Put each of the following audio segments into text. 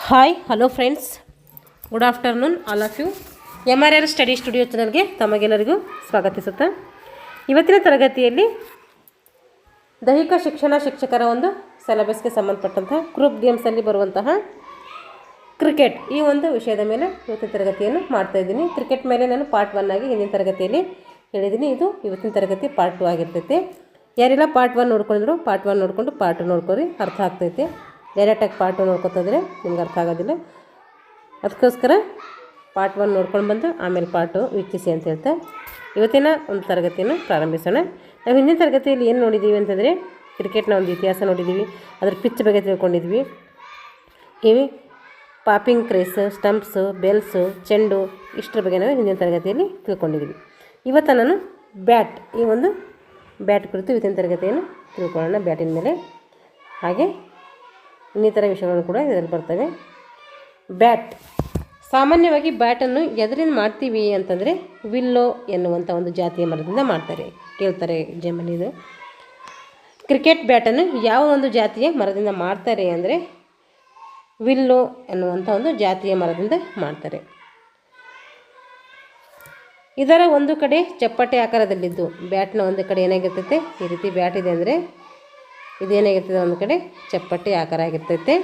Hi hello friends, good afternoon all of you. MRR study studio ಚಾನಲ್ಗೆ ತಮಗೆಲ್ಲರಿಗೂ ಸ್ವಾಗತಿಸುತ್ತಾ ಇವತ್ತಿನ ತರಗತಿಯಲ್ಲಿ ದೈಹಿಕ ಶಿಕ್ಷಣ ಶಿಕ್ಷಕರ ಒಂದು ಸಿಲೆಬಸ್ಗೆ ಸಂಬಂಧಪಟ್ಟಂತಹ ಗ್ರೂಪ್ ಗೇಮ್ಸಲ್ಲಿ ಬರುವಂತಹ ಕ್ರಿಕೆಟ್ ಈ ಒಂದು ವಿಷಯದ ಮೇಲೆ ಇವತ್ತಿನ ತರಗತಿಯನ್ನು ಮಾಡ್ತಾಯಿದ್ದೀನಿ. ಕ್ರಿಕೆಟ್ ಮೇಲೆ ನಾನು ಪಾರ್ಟ್ 1 ಆಗಿ ಹಿಂದಿನ ತರಗತಿಯಲ್ಲಿ ಹೇಳಿದ್ದೀನಿ. ಇದು ಇವತ್ತಿನ ತರಗತಿ ಪಾರ್ಟ್ 2 ಆಗಿರ್ತೈತೆ. ಯಾರೆಲ್ಲ ಪಾರ್ಟ್ 1 ನೋಡ್ಕೊಂಡಿದ್ರು ಪಾರ್ಟ್ 1 ನೋಡಿಕೊಂಡು ಪಾರ್ಟ್ 2 ನೋಡ್ಕೊರಿ, ಅರ್ಥ ಆಗ್ತೈತೆ. ಡೈರೆಕ್ಟಾಗಿ ಪಾರ್ಟ್ 2 ನೋಡ್ಕೊತಿದ್ರೆ ನಿಮ್ಗೆ ಅರ್ಥ ಆಗೋದಿಲ್ಲ. ಅದಕ್ಕೋಸ್ಕರ ಪಾರ್ಟ್ 1 ನೋಡ್ಕೊಂಡು ಬಂದು ಆಮೇಲೆ ಪಾರ್ಟ್ 2 ವೀಕ್ಷಿಸಿ ಅಂತ ಹೇಳ್ತಾ ಇವತ್ತಿನ ಒಂದು ತರಗತಿಯನ್ನು ಪ್ರಾರಂಭಿಸೋಣ. ನಾವು ಹಿಂದಿನ ತರಗತಿಯಲ್ಲಿ ಏನು ನೋಡಿದ್ದೀವಿ ಅಂತಂದರೆ ಕ್ರಿಕೆಟ್ನ ಒಂದು ಇತಿಹಾಸ ನೋಡಿದ್ದೀವಿ, ಅದರ ಪಿಚ್ ಬಗ್ಗೆ ತಿಳ್ಕೊಂಡಿದ್ವಿ. ಇವಿ ಪಾಪಿಂಗ್ ಕ್ರೇಸ್, ಸ್ಟಂಪ್ಸು, ಬೆಲ್ಸು, ಚೆಂಡು ಇಷ್ಟರ ಬಗ್ಗೆ ನಾವು ಹಿಂದಿನ ತರಗತಿಯಲ್ಲಿ ತಿಳ್ಕೊಂಡಿದ್ದೀವಿ. ಇವತ್ತು ನಾನು ಬ್ಯಾಟ್ ಈ ಒಂದು ಬ್ಯಾಟ್ ಕುರಿತು ಇವತ್ತಿನ ತರಗತಿಯನ್ನು ತಿಳ್ಕೊಳ್ಳೋಣ. ಬ್ಯಾಟಿನ ಮೇಲೆ ಹಾಗೆ ಇನ್ನಿತರ ವಿಷಯಗಳು ಕೂಡ ಇದರಲ್ಲಿ ಬರ್ತವೆ. ಬ್ಯಾಟ್ ಸಾಮಾನ್ಯವಾಗಿ ಬ್ಯಾಟನ್ನು ಎದರಿಂದ ಮಾಡ್ತೀವಿ ಅಂತಂದರೆ ವಿಲ್ಲೋ ಎನ್ನುವಂಥ ಒಂದು ಜಾತಿಯ ಮರದಿಂದ ಮಾಡ್ತಾರೆ. ಕೇಳ್ತಾರೆ ಎಕ್ಸಾಮಲ್ಲಿ ಇದು. ಕ್ರಿಕೆಟ್ ಬ್ಯಾಟನ್ನು ಯಾವ ಒಂದು ಜಾತಿಯ ಮರದಿಂದ ಮಾಡ್ತಾರೆ ಅಂದರೆ ವಿಲ್ಲೋ ಎನ್ನುವಂಥ ಒಂದು ಜಾತಿಯ ಮರದಿಂದ ಮಾಡ್ತಾರೆ. ಇದರ ಒಂದು ಕಡೆ ಚಪ್ಪಟೆ ಆಕಾರದಲ್ಲಿದ್ದು ಬ್ಯಾಟ್ನ ಒಂದು ಕಡೆ ಏನಾಗಿರ್ತೈತೆ, ಈ ರೀತಿ ಬ್ಯಾಟ್ ಇದೆ ಅಂದರೆ ಇದೇನಾಗಿರ್ತದೆ, ಒಂದು ಕಡೆ ಚಪ್ಪಟೆ ಆಕಾರ ಆಗಿರ್ತೈತೆ.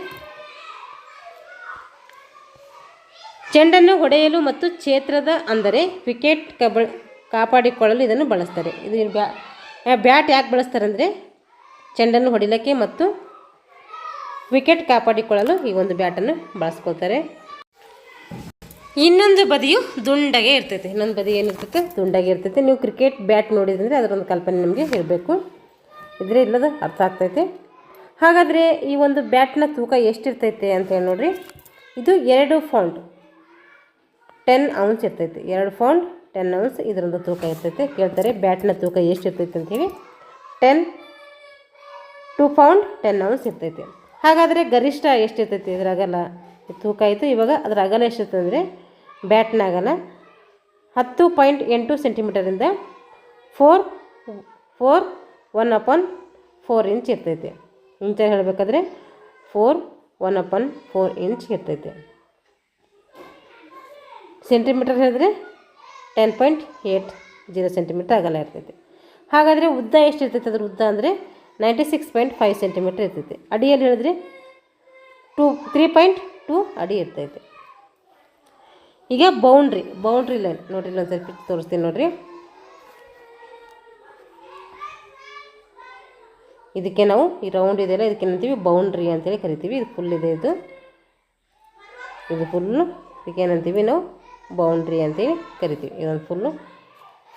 ಚೆಂಡನ್ನು ಹೊಡೆಯಲು ಮತ್ತು ಕ್ಷೇತ್ರದ ಅಂದರೆ ವಿಕೆಟ್ ಕಾಪಾಡಿಕೊಳ್ಳಲು ಇದನ್ನು ಬಳಸ್ತಾರೆ. ಇದು ಬ್ಯಾಟ್ ಯಾಕೆ ಬಳಸ್ತಾರೆ ಅಂದರೆ ಚೆಂಡನ್ನು ಹೊಡಿಲಿಕ್ಕೆ ಮತ್ತು ವಿಕೆಟ್ ಕಾಪಾಡಿಕೊಳ್ಳಲು ಈ ಒಂದು ಬ್ಯಾಟನ್ನು ಬಳಸ್ಕೊಳ್ತಾರೆ. ಇನ್ನೊಂದು ಬದಿಯು ದುಂಡಗೆ ಇರ್ತೈತೆ. ಇನ್ನೊಂದು ಬದಿ ಏನಿರ್ತೈತೆ, ದುಂಡಗೆ ಇರ್ತೈತೆ. ನೀವು ಕ್ರಿಕೆಟ್ ಬ್ಯಾಟ್ ನೋಡಿದ್ರೆ ಅದರೊಂದು ಕಲ್ಪನೆ ನಿಮಗೆ ಇರಬೇಕು, ಇದ್ರೆ ಇಲ್ಲದ ಅರ್ಥ ಆಗ್ತೈತೆ. ಹಾಗಾದರೆ ಈ ಒಂದು ಬ್ಯಾಟ್ನ ತೂಕ ಎಷ್ಟಿರ್ತೈತೆ ಅಂತೇಳಿ ನೋಡಿರಿ. ಇದು 2 ಪೌಂಡ್ 10 ಔನ್ಸ್ ಇರ್ತೈತೆ. 2 ಪೌಂಡ್ 10 ಔನ್ಸ್ ಇದರೊಂದು ತೂಕ ಇರ್ತೈತೆ. ಕೇಳ್ತಾರೆ ಬ್ಯಾಟ್ನ ತೂಕ ಎಷ್ಟಿರ್ತೈತೆ ಅಂಥೇಳಿ. 2 ಪೌಂಡ್ 10 ಔನ್ಸ್ ಇರ್ತೈತೆ. ಹಾಗಾದರೆ ಗರಿಷ್ಠ ಎಷ್ಟಿರ್ತೈತೆ ಇದರ ಅಗಲ? ತೂಕ ಆಯಿತು. ಇವಾಗ ಅದರ ಅಗಲ ಎಷ್ಟಿರ್ತದೆ ಅಂದರೆ ಬ್ಯಾಟ್ನ ಅಗಲ 10.8 ಸೆಂಟಿಮೀಟರಿಂದ 1/4 ಇಂಚ್ ಇರ್ತೈತೆ. ಇಂಚಾಗಿ ಹೇಳಬೇಕಾದ್ರೆ 1/4 ಇಂಚ್ ಇರ್ತೈತೆ. ಸೆಂಟಿಮೀಟರ್ ಹೇಳಿದ್ರೆ 10.80 ಸೆಂಟಿಮೀಟರ್ ಅಗಲ ಇರ್ತೈತೆ. ಹಾಗಾದರೆ ಉದ್ದ ಎಷ್ಟಿರ್ತೈತೆ? ಅದ್ರ ಉದ್ದ ಅಂದರೆ 96.5 ಸೆಂಟಿಮೀಟರ್ ಇರ್ತೈತೆ. ಅಡಿಯಲ್ಲಿ ಹೇಳಿದ್ರೆ 3.2 ಅಡಿ ಇರ್ತೈತೆ. ಈಗ ಬೌಂಡ್ರಿ ಲೈನ್ ನೋಡಿರಿ, ಒಂದು ಸ್ವಲ್ಪ ತೋರಿಸ್ತೀನಿ ನೋಡಿರಿ. ಇದಕ್ಕೆ ನಾವು ಈ ರೌಂಡ್ ಇದೆಯಲ್ಲ ಇದಕ್ಕೆ ಏನಂತೀವಿ, ಬೌಂಡ್ರಿ ಅಂತೇಳಿ ಕರಿತೀವಿ. ಇದು ಫುಲ್ ಇದೆ, ಇದು ಫುಲ್ಲು, ಇದಕ್ಕೆ ಏನಂತೀವಿ ನಾವು ಬೌಂಡ್ರಿ ಅಂತೇಳಿ ಕರಿತೀವಿ. ಇದೊಂದು ಫುಲ್ಲು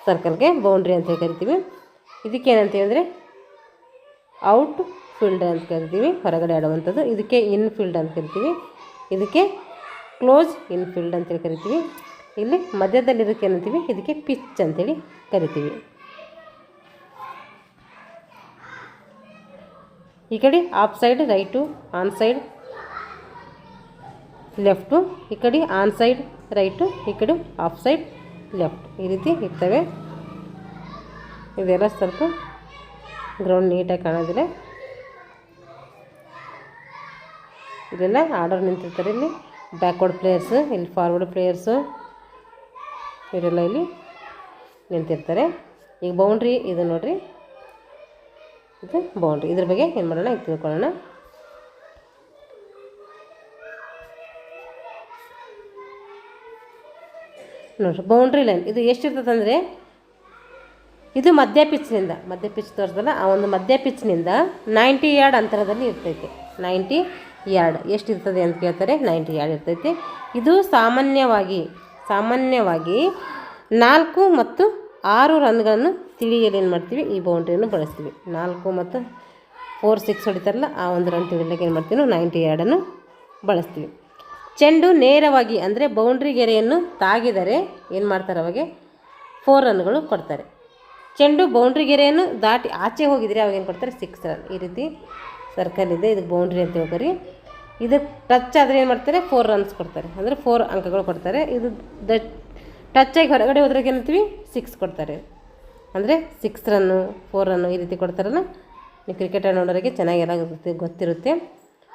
ಸರ್ಕಲ್ಗೆ ಬೌಂಡ್ರಿ ಅಂತೇಳಿ ಕರಿತೀವಿ. ಇದಕ್ಕೆ ಏನಂತೀವಿ ಅಂದರೆ ಔಟ್ ಫೀಲ್ಡ್ ಅಂತ ಕರಿತೀವಿ, ಹೊರಗಡೆ ಆಡುವಂಥದ್ದು. ಇದಕ್ಕೆ ಇನ್ ಫೀಲ್ಡ್ ಅಂತ ಕರಿತೀವಿ. ಇದಕ್ಕೆ ಕ್ಲೋಸ್ ಇನ್ ಫೀಲ್ಡ್ ಅಂತೇಳಿ ಕರಿತೀವಿ. ಇಲ್ಲಿ ಮಧ್ಯದಲ್ಲಿರೋಕ್ಕೆ ಏನಂತೀವಿ, ಇದಕ್ಕೆ ಪಿಚ್ ಅಂತೇಳಿ ಕರಿತೀವಿ. ಈ ಕಡೆ of side right, on side left, ಈ ಕಡೆ ಆನ್ ಸೈಡ್ ರೈಟು, ಈ ಕಡೆ ಆಫ್ ಸೈಡ್ ಲೆಫ್ಟ್, ಈ ರೀತಿ ಇರ್ತವೆ. ಇದೆಲ್ಲ ಸ್ವಲ್ಪ ಗ್ರೌಂಡ್ ನೀಟಾಗಿ ಕಾಣೋದಿಲ್ಲ. ಇದೆಲ್ಲ ಆರ್ಡರ್ ನಿಂತಿರ್ತಾರೆ. ಇಲ್ಲಿ ಬ್ಯಾಕ್ವರ್ಡ್ ಪ್ಲೇಯರ್ಸು, ಇಲ್ಲಿ ಫಾರ್ವರ್ಡ್ ಪ್ಲೇಯರ್ಸು, ಇವರೆಲ್ಲ ಇಲ್ಲಿ ನಿಂತಿರ್ತಾರೆ. ಈಗ ಬೌಂಡ್ರಿ ಇದು ನೋಡಿರಿ, ಇದು ಬೌಂಡ್ರಿ. ಇದ್ರ ಬಗ್ಗೆ ಏನು ಮಾಡೋಣ, ಈಗ ತಿಳ್ಕೊಳ್ಳೋಣ. ನೋಡಿರಿ ಬೌಂಡ್ರಿ ಲೈನ್ ಇದು ಎಷ್ಟಿರ್ತದೆ ಅಂದರೆ ಇದು ಮಧ್ಯ ಪಿಚ್ ತೋರಿಸ್ದಲ್ಲ, ಆ ಒಂದು ಮಧ್ಯ ಪಿಚ್ನಿಂದ 90 ಯಾರ್ಡ್ ಅಂತರದಲ್ಲಿ ಇರ್ತೈತೆ. 90 ಯಾರ್ಡ್ ಎಷ್ಟಿರ್ತದೆ ಅಂತ ಕೇಳ್ತಾರೆ, 90 ಯಾರ್ಡ್ ಇರ್ತೈತೆ. ಇದು ಸಾಮಾನ್ಯವಾಗಿ 4 ಮತ್ತು 6 ರನ್ಗಳನ್ನು ತಿಳಿಯಲು ಏನು ಮಾಡ್ತೀವಿ, ಈ ಬೌಂಡ್ರಿಯನ್ನು ಬಳಸ್ತೀವಿ. 4 ಮತ್ತು 4, 6 ಹೊಡಿತಾರಲ್ಲ, ಆ ಒಂದು ರನ್ ತಿಳಿಲಿಕ್ಕೆ ಏನು ಮಾಡ್ತೀವಿ, 90 ಯಾರ್ಡನ್ನು ಬಳಸ್ತೀವಿ. ಚೆಂಡು ನೇರವಾಗಿ ಅಂದರೆ ಬೌಂಡ್ರಿ ಗೆರೆಯನ್ನು ತಾಗಿದರೆ ಏನು ಮಾಡ್ತಾರೆ, ಅವಾಗೆ 4 ರನ್ಗಳು ಕೊಡ್ತಾರೆ. ಚೆಂಡು ಬೌಂಡ್ರಿ ಗೆರೆಯನ್ನು ದಾಟಿ ಆಚೆ ಹೋಗಿದರೆ ಅವಾಗ ಏನು ಕೊಡ್ತಾರೆ, 6 ರನ್. ಈ ರೀತಿ ಸರ್ಕಲ್ ಇದೆ, ಇದಕ್ಕೆ ಬೌಂಡ್ರಿ ಅಂತ ಹೇಳ್ತಾರೆ. ಇದಕ್ಕೆ ಟಚ್ ಆದರೆ ಏನು ಮಾಡ್ತಾರೆ, 4 ರನ್ಸ್ ಕೊಡ್ತಾರೆ, ಅಂದರೆ 4 ಅಂಕಗಳು ಕೊಡ್ತಾರೆ. ಇದು ಟಚ್ ಆಗಿ ಹೊರಗಡೆ ಹೋದ್ರಾಗ ಏನಂತೀವಿ, 6 ಕೊಡ್ತಾರೆ, ಅಂದರೆ 6 ರನ್ನು 4 ರನ್ನು ಈ ರೀತಿ ಕೊಡ್ತಾರಲ್ಲ. ನೀವು ಕ್ರಿಕೆಟ್ ನೋಡೋರಿಗೆ ಚೆನ್ನಾಗೆಲ್ಲ ಗೊತ್ತಿರುತ್ತೆ.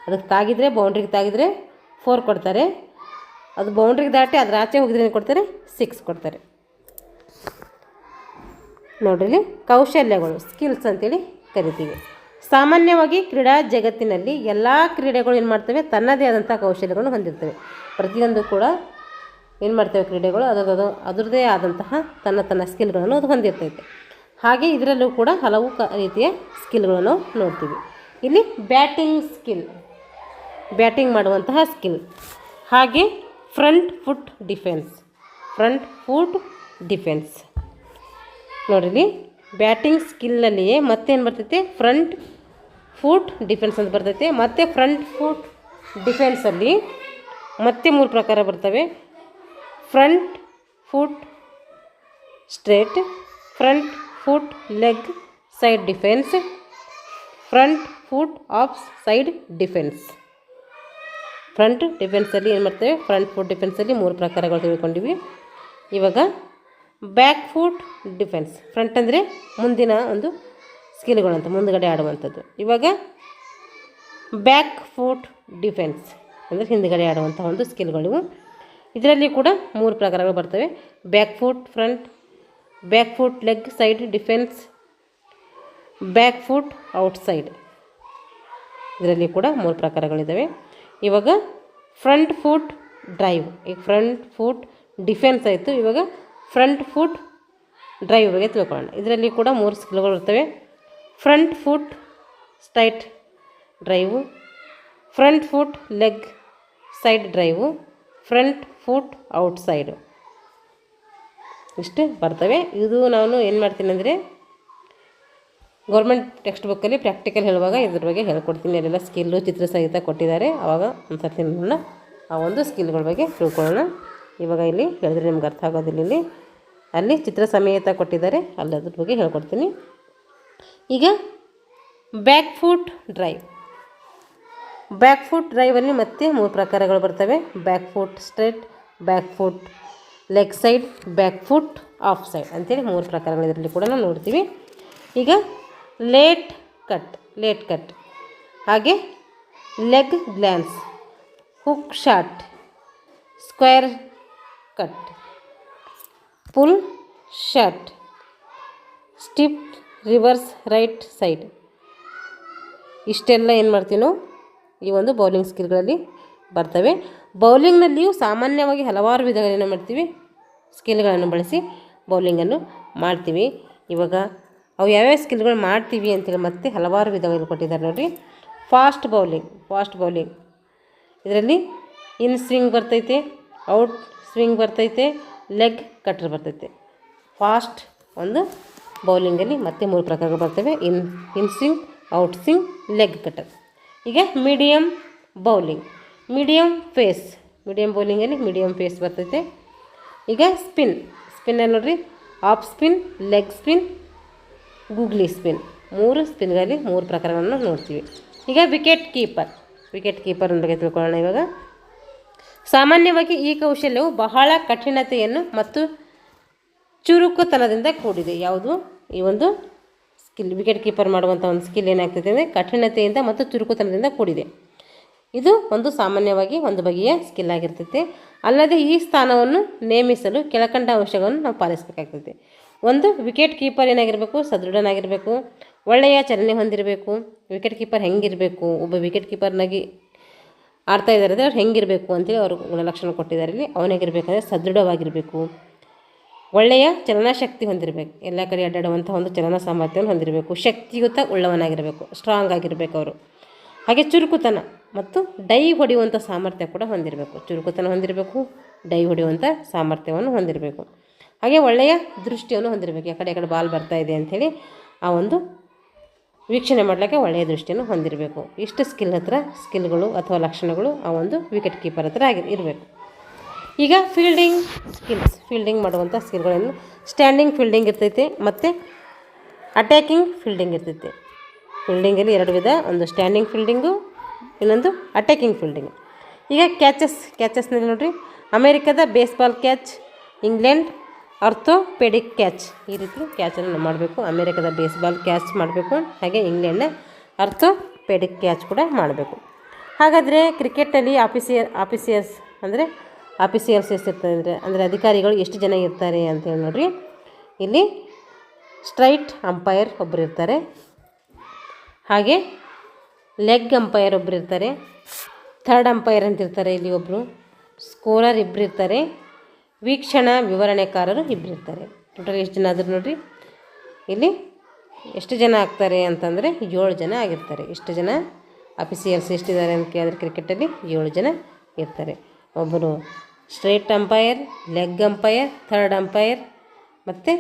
ಅದಕ್ಕೆ ತಾಗಿದರೆ, ಬೌಂಡ್ರಿಗೆ ತಾಗಿದರೆ 4 ಕೊಡ್ತಾರೆ. ಅದು ಬೌಂಡ್ರಿಗೆ ದಾಟಿ ಅದರ ಆಚೆ ಹೋಗಿದ್ರೆ ಏನು ಕೊಡ್ತಾರೆ, 6 ಕೊಡ್ತಾರೆ. ನೋಡ್ರಿ, ಕೌಶಲ್ಯಗಳು ಸ್ಕಿಲ್ಸ್ ಅಂತೇಳಿ ಕರಿತೀವಿ. ಸಾಮಾನ್ಯವಾಗಿ ಕ್ರೀಡಾ ಜಗತ್ತಿನಲ್ಲಿ ಎಲ್ಲ ಕ್ರೀಡೆಗಳು ಏನು ಮಾಡ್ತವೆ, ತನ್ನದೇ ಆದಂಥ ಕೌಶಲ್ಯಗಳನ್ನು ಹೊಂದಿರ್ತವೆ. ಪ್ರತಿಯೊಂದು ಕೂಡ ಏನು ಮಾಡ್ತೇವೆ, ಕ್ರೀಡೆಗಳು ಅದರದ್ದೇ ಆದಂತಹ ತನ್ನ ಸ್ಕಿಲ್ಗಳನ್ನು ಅದು ಹೊಂದಿರ್ತೈತೆ. ಹಾಗೆ ಇದರಲ್ಲೂ ಕೂಡ ಹಲವು ರೀತಿಯ ಸ್ಕಿಲ್ಗಳನ್ನು ನೋಡ್ತೀವಿ. ಇಲ್ಲಿ ಬ್ಯಾಟಿಂಗ್ ಮಾಡುವಂತಹ ಸ್ಕಿಲ್, ಹಾಗೆ ಫ್ರಂಟ್ ಫುಟ್ ಡಿಫೆನ್ಸ್ ನೋಡಿರಿ. ಬ್ಯಾಟಿಂಗ್ ಸ್ಕಿಲ್ಲಲ್ಲಿಯೇ ಮತ್ತೇನು ಬರ್ತೈತೆ, ಫ್ರಂಟ್ ಫುಟ್ ಡಿಫೆನ್ಸ್ ಅಂತ ಬರ್ತೈತೆ. ಮತ್ತು ಫ್ರಂಟ್ ಫುಟ್ ಡಿಫೆನ್ಸಲ್ಲಿ ಮತ್ತೆ 3 ಪ್ರಕಾರ ಬರ್ತವೆ. Front foot straight, front foot leg side defence, front foot off side defence. Front ಡಿಫೆನ್ಸಲ್ಲಿ ಏನು ಮಾಡ್ತೇವೆ, ಫ್ರಂಟ್ ಫುಟ್ ಡಿಫೆನ್ಸಲ್ಲಿ 3 ಪ್ರಕಾರಗಳು ತಿಳ್ಕೊಂಡಿವಿ. ಇವಾಗ ಬ್ಯಾಕ್ ಫುಟ್ ಡಿಫೆನ್ಸ್, ಫ್ರಂಟ್ ಅಂದರೆ ಮುಂದಿನ ಒಂದು ಸ್ಕಿಲ್ಗಳಂತ, ಮುಂದುಗಡೆ ಆಡುವಂಥದ್ದು. ಇವಾಗ ಬ್ಯಾಕ್ ಫುಟ್ ಡಿಫೆನ್ಸ್ ಅಂದರೆ ಹಿಂದುಗಡೆ ಆಡುವಂಥ ಒಂದು ಸ್ಕಿಲ್ಗಳಿವು. ಇದರಲ್ಲಿ ಕೂಡ 3 ಪ್ರಕಾರಗಳು ಬರ್ತವೆ. Back foot front, back foot leg side defence, back foot outside. ಇದರಲ್ಲಿ ಕೂಡ 3 ಪ್ರಕಾರಗಳಿದ್ದಾವೆ. ಇವಾಗ ಫ್ರಂಟ್ ಫುಟ್ ಡ್ರೈವ್, ಈಗ ಫ್ರಂಟ್ ಫುಟ್ ಡಿಫೆನ್ಸ್ ಆಯಿತು. ಇವಾಗ ಫ್ರಂಟ್ ಫುಟ್ ಡ್ರೈವ್ ಬಗ್ಗೆ ತಿಳ್ಕೊಳ್ಳೋಣ. ಇದರಲ್ಲಿ ಕೂಡ 3 ಸ್ಕಿಲ್ಗಳು ಇರ್ತವೆ. Front foot straight drive, front foot leg side drive, front foot outside. ಇಷ್ಟು ಬರ್ತವೆ. ಇದು ನಾನು ಏನು ಮಾಡ್ತೀನಿ ಅಂದರೆ, ಗೌರ್ಮೆಂಟ್ ಟೆಕ್ಸ್ಟ್ ಬುಕ್ಕಲ್ಲಿ ಪ್ರಾಕ್ಟಿಕಲ್ ಹೇಳುವಾಗ ಇದ್ರ ಬಗ್ಗೆ ಹೇಳ್ಕೊಡ್ತೀನಿ. ಅಲ್ಲೆಲ್ಲ ಸ್ಕಿಲ್ಲು ಚಿತ್ರ ಸಹಿತ ಕೊಟ್ಟಿದ್ದಾರೆ. ಆವಾಗ ಒಂದು ಸರ್ತಿ ನೋಡೋಣ, ಆ ಒಂದು ಸ್ಕಿಲ್ಗಳ ಬಗ್ಗೆ ತಿಳ್ಕೊಳ್ಳೋಣ. ಇವಾಗ ಇಲ್ಲಿ ಹೇಳಿದ್ರೆ ನಿಮ್ಗೆ ಅರ್ಥ ಆಗೋದಿಲ್ಲ. ಇಲ್ಲಿ ಅಲ್ಲಿ ಚಿತ್ರ ಸಮೇತ ಕೊಟ್ಟಿದ್ದಾರೆ, ಅಲ್ಲಿ ಅದ್ರ ಬಗ್ಗೆ ಹೇಳ್ಕೊಡ್ತೀನಿ. ಈಗ ಬ್ಯಾಕ್ ಫುಟ್ ಡ್ರೈವಲ್ಲಿ ಮತ್ತೆ 3 ಪ್ರಕಾರಗಳು ಬರ್ತವೆ. Back foot straight, back foot leg side, back foot off side ಅಂತೇಳಿ 3 ಪ್ರಕಾರಗಳು ಇದರಲ್ಲಿ ಕೂಡ ನಾವು ನೋಡ್ತೀವಿ. ಈಗ ಲೇಟ್ ಕಟ್, ಹಾಗೆ leg glance, hook shot, square cut, pull shot, step reverse right side. ಇಷ್ಟೆಲ್ಲ ಏನು ಮಾಡ್ತೀವಿ ನಾವು ಈ ಒಂದು ಬೌಲಿಂಗ್ ಸ್ಕಿಲ್ಗಳಲ್ಲಿ ಬರ್ತವೆ. ಬೌಲಿಂಗ್ನಲ್ಲಿಯೂ ಸಾಮಾನ್ಯವಾಗಿ ಹಲವಾರು ವಿಧಗಳನ್ನು ಮಾಡ್ತೀವಿ, ಸ್ಕಿಲ್ಗಳನ್ನು ಬಳಸಿ ಬೌಲಿಂಗನ್ನು ಮಾಡ್ತೀವಿ. ಇವಾಗ ಅವು ಯಾವ್ಯಾವ ಸ್ಕಿಲ್ಗಳು ಮಾಡ್ತೀವಿ ಅಂತೇಳಿ ಮತ್ತೆ ಹಲವಾರು ವಿಧಗಳು ಕೊಟ್ಟಿದ್ದಾರೆ ನೋಡಿರಿ. ಫಾಸ್ಟ್ ಬೌಲಿಂಗ್ ಇದರಲ್ಲಿ ಇನ್ ಸ್ವಿಂಗ್ ಬರ್ತೈತೆ, ಔಟ್ ಸ್ವಿಂಗ್ ಬರ್ತೈತೆ, ಲೆಗ್ ಕಟ್ರ್ ಬರ್ತೈತೆ. ಫಾಸ್ಟ್ ಒಂದು ಬೌಲಿಂಗಲ್ಲಿ ಮತ್ತೆ 3 ಪ್ರಕಾರಗಳು ಬರ್ತವೆ. ಇನ್ swing, out swing, leg cutter. ಈಗ ಮೀಡಿಯಮ್ ಬೌಲಿಂಗಲ್ಲಿ ಮೀಡಿಯಮ್ ಫೇಸ್ ಬರ್ತೈತೆ. ಈಗ ಸ್ಪಿನ್ನಲ್ಲಿ ನೋಡಿರಿ, of spin, leg spin, googly spin. 3 ಸ್ಪಿನ್ಗಳಲ್ಲಿ 3 ಪ್ರಕಾರಗಳನ್ನು ನೋಡ್ತೀವಿ. ಈಗ ವಿಕೆಟ್ ಕೀಪರ್ ಬಗ್ಗೆ ತಿಳ್ಕೊಳ್ಳೋಣ. ಇವಾಗ ಸಾಮಾನ್ಯವಾಗಿ ಈ ಕೌಶಲ್ಯವು ಬಹಳ ಕಠಿಣತೆಯನ್ನು ಮತ್ತು ಚುರುಕುತನದಿಂದ ಕೂಡಿದೆ. ಯಾವುದು ಈ ಒಂದು ಸ್ಕಿಲ್, ವಿಕೆಟ್ ಕೀಪರ್ ಮಾಡುವಂಥ ಒಂದು ಸ್ಕಿಲ್ ಏನಾಗ್ತದೆ ಅಂದರೆ ಕಠಿಣತೆಯಿಂದ ಮತ್ತು ಚುರುಕುತನದಿಂದ ಕೂಡಿದೆ. ಇದು ಒಂದು ಸಾಮಾನ್ಯವಾಗಿ ಒಂದು ಬಗೆಯ ಸ್ಕಿಲ್ ಆಗಿರ್ತೈತೆ. ಅಲ್ಲದೆ ಈ ಸ್ಥಾನವನ್ನು ನೇಮಿಸಲು ಕೆಳಕಂಡ ಅಂಶಗಳನ್ನು ನಾವು ಪಾಲಿಸಬೇಕಾಗ್ತದೆ. ಒಂದು, ವಿಕೆಟ್ ಕೀಪರ್ ಏನಾಗಿರಬೇಕು, ಸದೃಢನಾಗಿರಬೇಕು, ಒಳ್ಳೆಯ ಚಲನೆ ಹೊಂದಿರಬೇಕು. ವಿಕೆಟ್ ಕೀಪರ್ ಹೆಂಗಿರಬೇಕು, ಒಬ್ಬ ವಿಕೆಟ್ ಕೀಪರ್ನಾಗಿ ಆಡ್ತಾ ಇದ್ದಾರೆ ಅಂದರೆ ಅವ್ರು ಹೆಂಗಿರಬೇಕು ಅಂತೇಳಿ ಅವರು ಗುಣಲಕ್ಷಣ ಕೊಟ್ಟಿದ್ದಾರೆ. ಇಲ್ಲಿ ಅವನಾಗಿರ್ಬೇಕಂದ್ರೆ ಸದೃಢವಾಗಿರಬೇಕು, ಒಳ್ಳೆಯ ಚಲನಶಕ್ತಿ ಹೊಂದಿರಬೇಕು, ಎಲ್ಲ ಕಡೆ ಅಡ್ಡಾಡುವಂಥ ಒಂದು ಚಲನ ಸಾಮರ್ಥ್ಯವನ್ನು ಹೊಂದಿರಬೇಕು, ಶಕ್ತಿಯುತ ಉಳ್ಳವನಾಗಿರಬೇಕು, ಸ್ಟ್ರಾಂಗ್ ಆಗಿರಬೇಕು ಅವರು. ಹಾಗೆ ಚುರುಕುತನ ಮತ್ತು ಡೈ ಹೊಡೆಯುವಂಥ ಸಾಮರ್ಥ್ಯ ಕೂಡ ಹೊಂದಿರಬೇಕು. ಚುರುಕುತನ ಹೊಂದಿರಬೇಕು, ಡೈ ಹೊಡೆಯುವಂಥ ಸಾಮರ್ಥ್ಯವನ್ನು ಹೊಂದಿರಬೇಕು. ಹಾಗೆ ಒಳ್ಳೆಯ ದೃಷ್ಟಿಯನ್ನು ಹೊಂದಿರಬೇಕು. ಆ ಕಡೆ ಬಾಲ್ ಬರ್ತಾ ಇದೆ ಅಂಥೇಳಿ ಆ ಒಂದು ವೀಕ್ಷಣೆ ಮಾಡಲಿಕ್ಕೆ ಒಳ್ಳೆಯ ದೃಷ್ಟಿಯನ್ನು ಹೊಂದಿರಬೇಕು. ಇಷ್ಟು ಸ್ಕಿಲ್ಗಳು ಅಥವಾ ಲಕ್ಷಣಗಳು ಆ ಒಂದು ವಿಕೆಟ್ ಕೀಪರ್ ಹತ್ರ ಇರಬೇಕು. ಈಗ ಫೀಲ್ಡಿಂಗ್ ಮಾಡುವಂಥ ಸ್ಕಿಲ್ಗಳನ್ನು ಸ್ಟ್ಯಾಂಡಿಂಗ್ ಫೀಲ್ಡಿಂಗ್ ಇರ್ತೈತೆ ಮತ್ತು ಅಟ್ಯಾಕಿಂಗ್ ಫೀಲ್ಡಿಂಗ್ ಇರ್ತೈತೆ. ಫೀಲ್ಡಿಂಗಲ್ಲಿ 2 ವಿಧ, ಒಂದು ಸ್ಟ್ಯಾಂಡಿಂಗ್ ಫೀಲ್ಡಿಂಗು, ಇನ್ನೊಂದು ಅಟ್ಯಾಕಿಂಗ್ ಫೀಲ್ಡಿಂಗ್. ಈಗ ಕ್ಯಾಚಸ್ನಲ್ಲಿ ನೋಡಿರಿ, ಅಮೇರಿಕದ baseball catch, England orthopaedic catch, ಈ ರೀತಿ ಕ್ಯಾಚನ್ನು ಮಾಡಬೇಕು. ಅಮೇರಿಕದ ಬೇಸ್ಬಾಲ್ ಕ್ಯಾಚ್ ಮಾಡಬೇಕು, ಹಾಗೆ ಇಂಗ್ಲೆಂಡ್ನ ಆರ್ಥೋಪೆಡಿಕ್ ಕ್ಯಾಚ್ ಕೂಡ ಮಾಡಬೇಕು. ಹಾಗಾದರೆ ಕ್ರಿಕೆಟಲ್ಲಿ ಆಫೀಸಿಯರ್ಸ್ ಅಂದರೆ ಆಫೀಸಿಯಲ್ಸ್ ಎಷ್ಟಿರ್ತಾರೆ ಅಂದರೆ ಅಧಿಕಾರಿಗಳು ಎಷ್ಟು ಜನ ಇರ್ತಾರೆ ಅಂತೇಳಿ ನೋಡಿರಿ. ಇಲ್ಲಿ ಸ್ಟ್ರೈಟ್ ಅಂಪೈರ್ ಒಬ್ಬರು ಇರ್ತಾರೆ, ಹಾಗೆ ಲೆಗ್ ಅಂಪೈರ್ ಒಬ್ಬರು ಇರ್ತಾರೆ, ಥರ್ಡ್ ಅಂಪೈರ್ ಅಂತಿರ್ತಾರೆ, ಇಲ್ಲಿ ಒಬ್ಬರು ಸ್ಕೋರರ್ ಇಬ್ಬರು ಇರ್ತಾರೆ, ವೀಕ್ಷಣಾ ವಿವರಣೆಕಾರರು ಇಬ್ಬರು ಇರ್ತಾರೆ. ಟೋಟಲ್ ಎಷ್ಟು ಜನ ಆದರೂ ನೋಡಿರಿ, ಇಲ್ಲಿ ಎಷ್ಟು ಜನ ಆಗ್ತಾರೆ ಅಂತಂದರೆ 7 ಜನ ಆಗಿರ್ತಾರೆ. ಎಷ್ಟು ಜನ ಆಫೀಸಿಯಲ್ಸ್ ಎಷ್ಟಿದ್ದಾರೆ ಅಂತ ಕೇಳಿದ್ರೆ ಕ್ರಿಕೆಟಲ್ಲಿ 7 ಜನ ಇರ್ತಾರೆ. ಒಬ್ಬರು straight umpire, leg umpire, third umpire ಮತ್ತು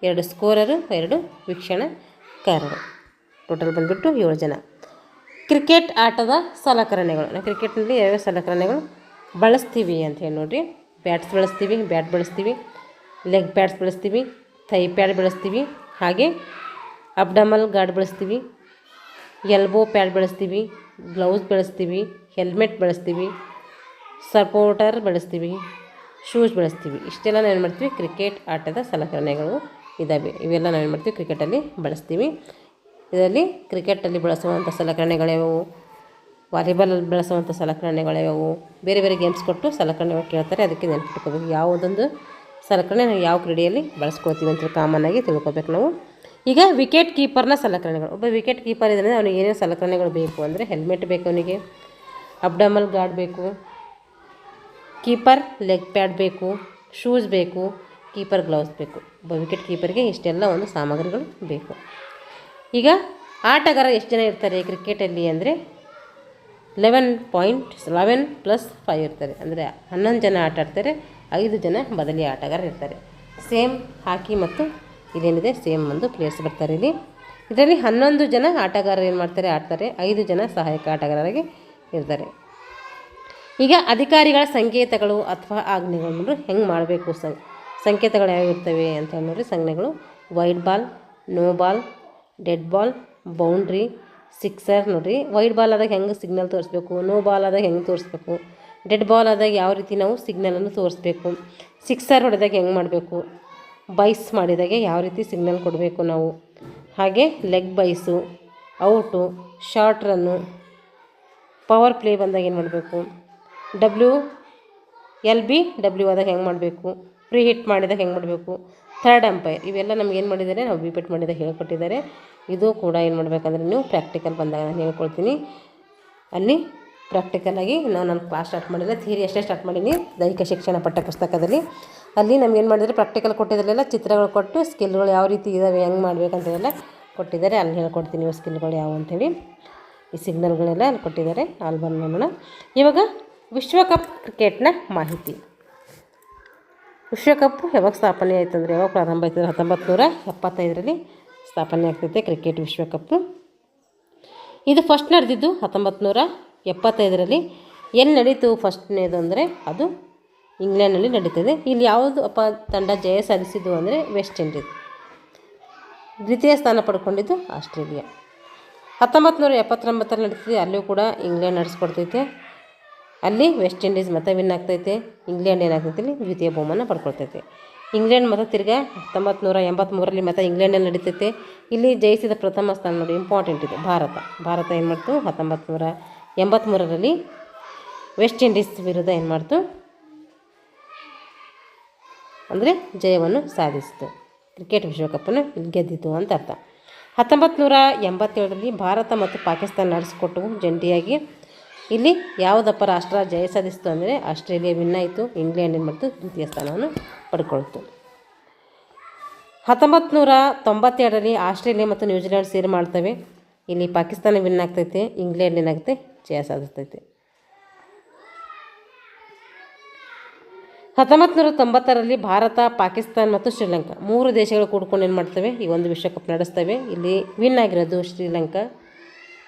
2 ಸ್ಕೋರರು, 2 ವೀಕ್ಷಣಕಾರರು. ಟೋಟಲ್ ಬಂದುಬಿಟ್ಟು 7 ಜನ. ಕ್ರಿಕೆಟ್ ಆಟದ ಸಲಕರಣೆಗಳು. ನಾವು ಕ್ರಿಕೆಟ್ನಲ್ಲಿ ಯಾವ್ಯಾವ ಸಲಕರಣೆಗಳು ಬಳಸ್ತೀವಿ ಅಂತ ಹೇಳಿ ನೋಡಿರಿ. ಬ್ಯಾಟ್ ಬಳಸ್ತೀವಿ, ಲೆಗ್ ಪ್ಯಾಡ್ಸ್ ಬಳಸ್ತೀವಿ, ಥೈ ಪ್ಯಾಡ್ ಬಳಸ್ತೀವಿ, ಹಾಗೆ ಅಬ್ಡಮಲ್ ಗಾರ್ಡ್ ಬಳಸ್ತೀವಿ, ಎಲ್ಬೋ ಪ್ಯಾಡ್ ಬಳಸ್ತೀವಿ, ಗ್ಲೌಸ್ ಬಳಸ್ತೀವಿ, ಹೆಲ್ಮೆಟ್ ಬಳಸ್ತೀವಿ, ಸಪೋರ್ಟರ್ ಬಳಸ್ತೀವಿ, ಶೂಸ್ ಬಳಸ್ತೀವಿ. ಇಷ್ಟೆಲ್ಲ ನಾವೇನು ಮಾಡ್ತೀವಿ, ಕ್ರಿಕೆಟ್ ಆಟದ ಸಲಕರಣೆಗಳು ಇದ್ದಾವೆ. ಇವೆಲ್ಲ ನಾವೇನು ಮಾಡ್ತೀವಿ, ಕ್ರಿಕೆಟಲ್ಲಿ ಬಳಸ್ತೀವಿ. ಇದರಲ್ಲಿ ಕ್ರಿಕೆಟಲ್ಲಿ ಬಳಸುವಂಥ ಸಲಕರಣೆಗಳ್ಯಾವು, ವಾಲಿಬಾಲಲ್ಲಿ ಬಳಸುವಂಥ ಸಲಕರಣೆಗಳ್ಯಾವು, ಬೇರೆ ಬೇರೆ ಗೇಮ್ಸ್ ಕೊಟ್ಟು ಸಲಕರಣೆಗಳು ಕೇಳ್ತಾರೆ. ಅದಕ್ಕೆ ನೆನಪಿಟ್ಕೋಬೇಕು ಯಾವುದೊಂದು ಸಲಕರಣೆ ನಾವು ಯಾವ ಕ್ರೀಡೆಯಲ್ಲಿ ಬಳಸ್ಕೊಳ್ತೀವಿ ಅಂತ ಕಾಮನ್ನಾಗಿ ತಿಳ್ಕೊಬೇಕು ನಾವು. ಈಗ ವಿಕೆಟ್ ಕೀಪರ್ನ ಸಲಕರಣೆಗಳು. ಒಬ್ಬ ವಿಕೆಟ್ ಕೀಪರ್ ಇದ್ದರೆ ಅವನಿಗೆ ಏನೇನು ಸಲಕರಣೆಗಳು ಬೇಕು ಅಂದರೆ ಹೆಲ್ಮೆಟ್ ಬೇಕು, ಅವನಿಗೆ ಅಬ್ಡಮಲ್ ಗಾರ್ಡ್ ಬೇಕು, ಕೀಪರ್ ಲೆಗ್ ಪ್ಯಾಡ್ ಬೇಕು, ಶೂಸ್ ಬೇಕು, ಕೀಪರ್ ಗ್ಲೌಸ್ ಬೇಕು. ಒಬ್ಬ ವಿಕೆಟ್ ಕೀಪರ್ಗೆ ಇಷ್ಟೆಲ್ಲ ಒಂದು ಸಾಮಗ್ರಿಗಳು ಬೇಕು. ಈಗ ಆಟಗಾರ ಎಷ್ಟು ಜನ ಇರ್ತಾರೆ ಕ್ರಿಕೆಟಲ್ಲಿ ಅಂದರೆ 11 + 5 ಇರ್ತಾರೆ. ಅಂದರೆ 11 ಜನ ಆಟ ಆಡ್ತಾರೆ, 5 ಜನ ಬದಲಿ ಆಟಗಾರ ಇರ್ತಾರೆ. ಸೇಮ್ ಹಾಕಿ ಮತ್ತು ಇದೇನಿದೆ ಸೇಮ್ ಒಂದು ಪ್ಲೇಯರ್ಸ್ ಬರ್ತಾರೆ ಇಲ್ಲಿ. ಇದರಲ್ಲಿ 11 ಜನ ಆಟಗಾರರು ಏನು ಮಾಡ್ತಾರೆ, ಆಡ್ತಾರೆ, 5 ಜನ ಸಹಾಯಕ ಆಟಗಾರರಾಗಿ ಇರ್ತಾರೆ. ಈಗ ಅಧಿಕಾರಿಗಳ ಸಂಕೇತಗಳು ಅಥವಾ ಆಜ್ಞೆಗಳು ನೋಡ್ರಿ ಹೆಂಗೆ ಮಾಡಬೇಕು. ಸಂಕೇತಗಳು ಯಾವ್ಯಾವ ಇರ್ತವೆ ಅಂತ ನೋಡ್ರಿ. ಸಂಜ್ಞೆಗಳು wide ball, no ball, dead ball, boundary, sixer. ನೋಡಿರಿ ವೈಡ್ ಬಾಲ್ ಆದಾಗ ಹೆಂಗೆ ಸಿಗ್ನಲ್ ತೋರಿಸ್ಬೇಕು, ನೋ ಬಾಲ್ ಆದಾಗ ಹೆಂಗೆ ತೋರಿಸ್ಬೇಕು, ಡೆಡ್ ಬಾಲ್ ಆದಾಗ ಯಾವ ರೀತಿ ನಾವು ಸಿಗ್ನಲನ್ನು ತೋರಿಸ್ಬೇಕು, ಸಿಕ್ಸರ್ ಹೊಡೆದಾಗ ಹೆಂಗೆ ಮಾಡಬೇಕು, ಬೈಸ್ ಮಾಡಿದಾಗೆ ಯಾವ ರೀತಿ ಸಿಗ್ನಲ್ ಕೊಡಬೇಕು ನಾವು, ಹಾಗೆ leg byes, out, short run, power play ಬಂದಾಗ ಏನು ಮಾಡಬೇಕು, WLB ಆದಾಗ ಹೆಂಗೆ ಮಾಡಬೇಕು, ಫ್ರೀ ಹಿಟ್ ಮಾಡಿದಾಗ ಹೆಂಗೆ ಮಾಡಬೇಕು, ಥರ್ಡ್ ಅಂಪೈರ್. ಇವೆಲ್ಲ ನಮ್ಗೆ ಏನು ಮಾಡಿದ್ದಾರೆ, ನಾವು ಬಿಪೆಟ್ ಮಾಡಿದಾಗ ಹೇಳ್ಕೊಟ್ಟಿದ್ದಾರೆ. ಇದು ಕೂಡ ಏನು ಮಾಡಬೇಕಂದ್ರೆ ನೀವು ಪ್ರಾಕ್ಟಿಕಲ್ ಬಂದಾಗ ನಾನು ಹೇಳ್ಕೊಳ್ತೀನಿ. ಅಲ್ಲಿ ಪ್ರಾಕ್ಟಿಕಲಾಗಿ ನಾನು ಕ್ಲಾಸ್ ಸ್ಟಾರ್ಟ್ ಮಾಡಿಲ್ಲ, ಥಿಯರಿ ಅಷ್ಟೇ ಸ್ಟಾರ್ಟ್ ಮಾಡೀನಿ ದೈಹಿಕ ಶಿಕ್ಷಣ ಪಠ್ಯಪುಸ್ತಕದಲ್ಲಿ. ಅಲ್ಲಿ ನಮ್ಗೆ ಏನು ಮಾಡಿದರೆ ಪ್ರಾಕ್ಟಿಕಲ್ ಕೊಟ್ಟಿದ್ದರೆಲ್ಲ ಚಿತ್ರಗಳು ಕೊಟ್ಟು ಸ್ಕಿಲ್ಗಳು ಯಾವ ರೀತಿ ಇದ್ದಾವೆ, ಹೆಂಗೆ ಮಾಡಬೇಕಂತೆಲ್ಲ ಕೊಟ್ಟಿದ್ದಾರೆ. ಅಲ್ಲಿ ಹೇಳ್ಕೊಡ್ತೀನಿ ಇವು ಸ್ಕಿಲ್ಗಳು ಯಾವುವು ಅಂಥೇಳಿ. ಈ ಸಿಗ್ನಲ್ಗಳೆಲ್ಲ ಅಲ್ಲಿ ಕೊಟ್ಟಿದ್ದಾರೆ. ಅಲ್ಲಿ ಬಂದು ನೋಡೋಣ. ಇವಾಗ ವಿಶ್ವಕಪ್ ಕ್ರಿಕೆಟ್ನ ಮಾಹಿತಿ. ವಿಶ್ವಕಪ್ ಯಾವಾಗ ಸ್ಥಾಪನೆ ಆಯಿತು ಅಂದರೆ ಯಾವಾಗ ಪ್ರಾರಂಭ ಆಯ್ತು 1975ರಲ್ಲಿ ಸ್ಥಾಪನೆ ಆಗ್ತೈತೆ ಕ್ರಿಕೆಟ್ ವಿಶ್ವಕಪ್ಪು. ಇದು ಫಸ್ಟ್ ನಡೆದಿದ್ದು 1975ರಲ್ಲಿ. ಎಲ್ಲಿ ನಡೀತು ಫಸ್ಟ್ನೇದು ಅಂದರೆ ಅದು ಇಂಗ್ಲೆಂಡ್ನಲ್ಲಿ ನಡೀತದೆ. ಇಲ್ಲಿ ಯಾವುದು ತಂಡ ಜಯ ಸಾಧಿಸಿದ್ದು ಅಂದರೆ ವೆಸ್ಟ್ ಇಂಡೀಸ್. ದ್ವಿತೀಯ ಸ್ಥಾನ ಪಡ್ಕೊಂಡಿದ್ದು ಆಸ್ಟ್ರೇಲಿಯಾ. 1979ರಲ್ಲಿ ನಡೀತಿದೆ. ಅಲ್ಲೂ ಕೂಡ ಇಂಗ್ಲೆಂಡ್ ನಡೆಸ್ಕೊಡ್ತೈತೆ. ಅಲ್ಲಿ ವೆಸ್ಟ್ ಇಂಡೀಸ್ ಮತ್ತೆ ವಿನ್ ಆಗ್ತೈತೆ. ಇಂಗ್ಲೆಂಡ್ ಏನಾಗ್ತೈತೆ ಇಲ್ಲಿ ದ್ವಿತೀಯ ಬಹುಮಾನ ಪಡ್ಕೊಳ್ತೈತೆ. ಇಂಗ್ಲೆಂಡ್ ಮತ್ತು ತಿರ್ಗಾ 1983ರಲ್ಲಿ ಮತ್ತೆ ಇಂಗ್ಲೆಂಡಲ್ಲಿ ನಡೀತೈತೆ. ಇಲ್ಲಿ ಜಯಿಸಿದ ಪ್ರಥಮ ಸ್ಥಾನ ನೋಡಿ ಇಂಪಾರ್ಟೆಂಟ್ ಇದೆ ಭಾರತ ಏನು ಮಾಡ್ತು 1983ರಲ್ಲಿ ವೆಸ್ಟ್ ಇಂಡೀಸ್ ವಿರುದ್ಧ ಏನು ಮಾಡ್ತು ಅಂದರೆ ಜಯವನ್ನು ಸಾಧಿಸಿತು. ಕ್ರಿಕೆಟ್ ವಿಶ್ವಕಪ್ಪನ್ನು ಗೆದ್ದಿತು ಅಂತ ಅರ್ಥ. 1987ರಲ್ಲಿ ಭಾರತ ಮತ್ತು ಪಾಕಿಸ್ತಾನ ನಡೆಸಿಕೊಟ್ಟವು ಜಂಟಿಯಾಗಿ. ಇಲ್ಲಿ ಯಾವುದಪ್ಪ ರಾಷ್ಟ್ರ ಜಯ ಸಾಧಿಸಿತು ಅಂದರೆ ಆಸ್ಟ್ರೇಲಿಯಾ ವಿನ್ ಆಯಿತು. ಇಂಗ್ಲೆಂಡ್ ಏನು ಮಾಡ್ತು ದ್ವಿತೀಯ ಸ್ಥಾನವನ್ನು ಪಡ್ಕೊಳ್ತು. 1992ರಲ್ಲಿ ಆಸ್ಟ್ರೇಲಿಯಾ ಮತ್ತು ನ್ಯೂಜಿಲೆಂಡ್ ಸೇರಿ ಮಾಡ್ತವೆ. ಇಲ್ಲಿ ಪಾಕಿಸ್ತಾನ ವಿನ್ ಆಗ್ತೈತೆ, ಇಂಗ್ಲೆಂಡ್ ಏನಾಗುತ್ತೆ ಜಯ ಸಾಧಿಸ್ತೈತೆ. 1990ರಲ್ಲಿ ಭಾರತ, ಪಾಕಿಸ್ತಾನ ಮತ್ತು ಶ್ರೀಲಂಕಾ 3 ದೇಶಗಳು ಕೂಡ್ಕೊಂಡು ಏನು ಮಾಡ್ತವೆ ಈ ಒಂದು ವಿಶ್ವಕಪ್ ನಡೆಸ್ತವೆ. ಇಲ್ಲಿ ವಿನ್ ಆಗಿರೋದು ಶ್ರೀಲಂಕಾ.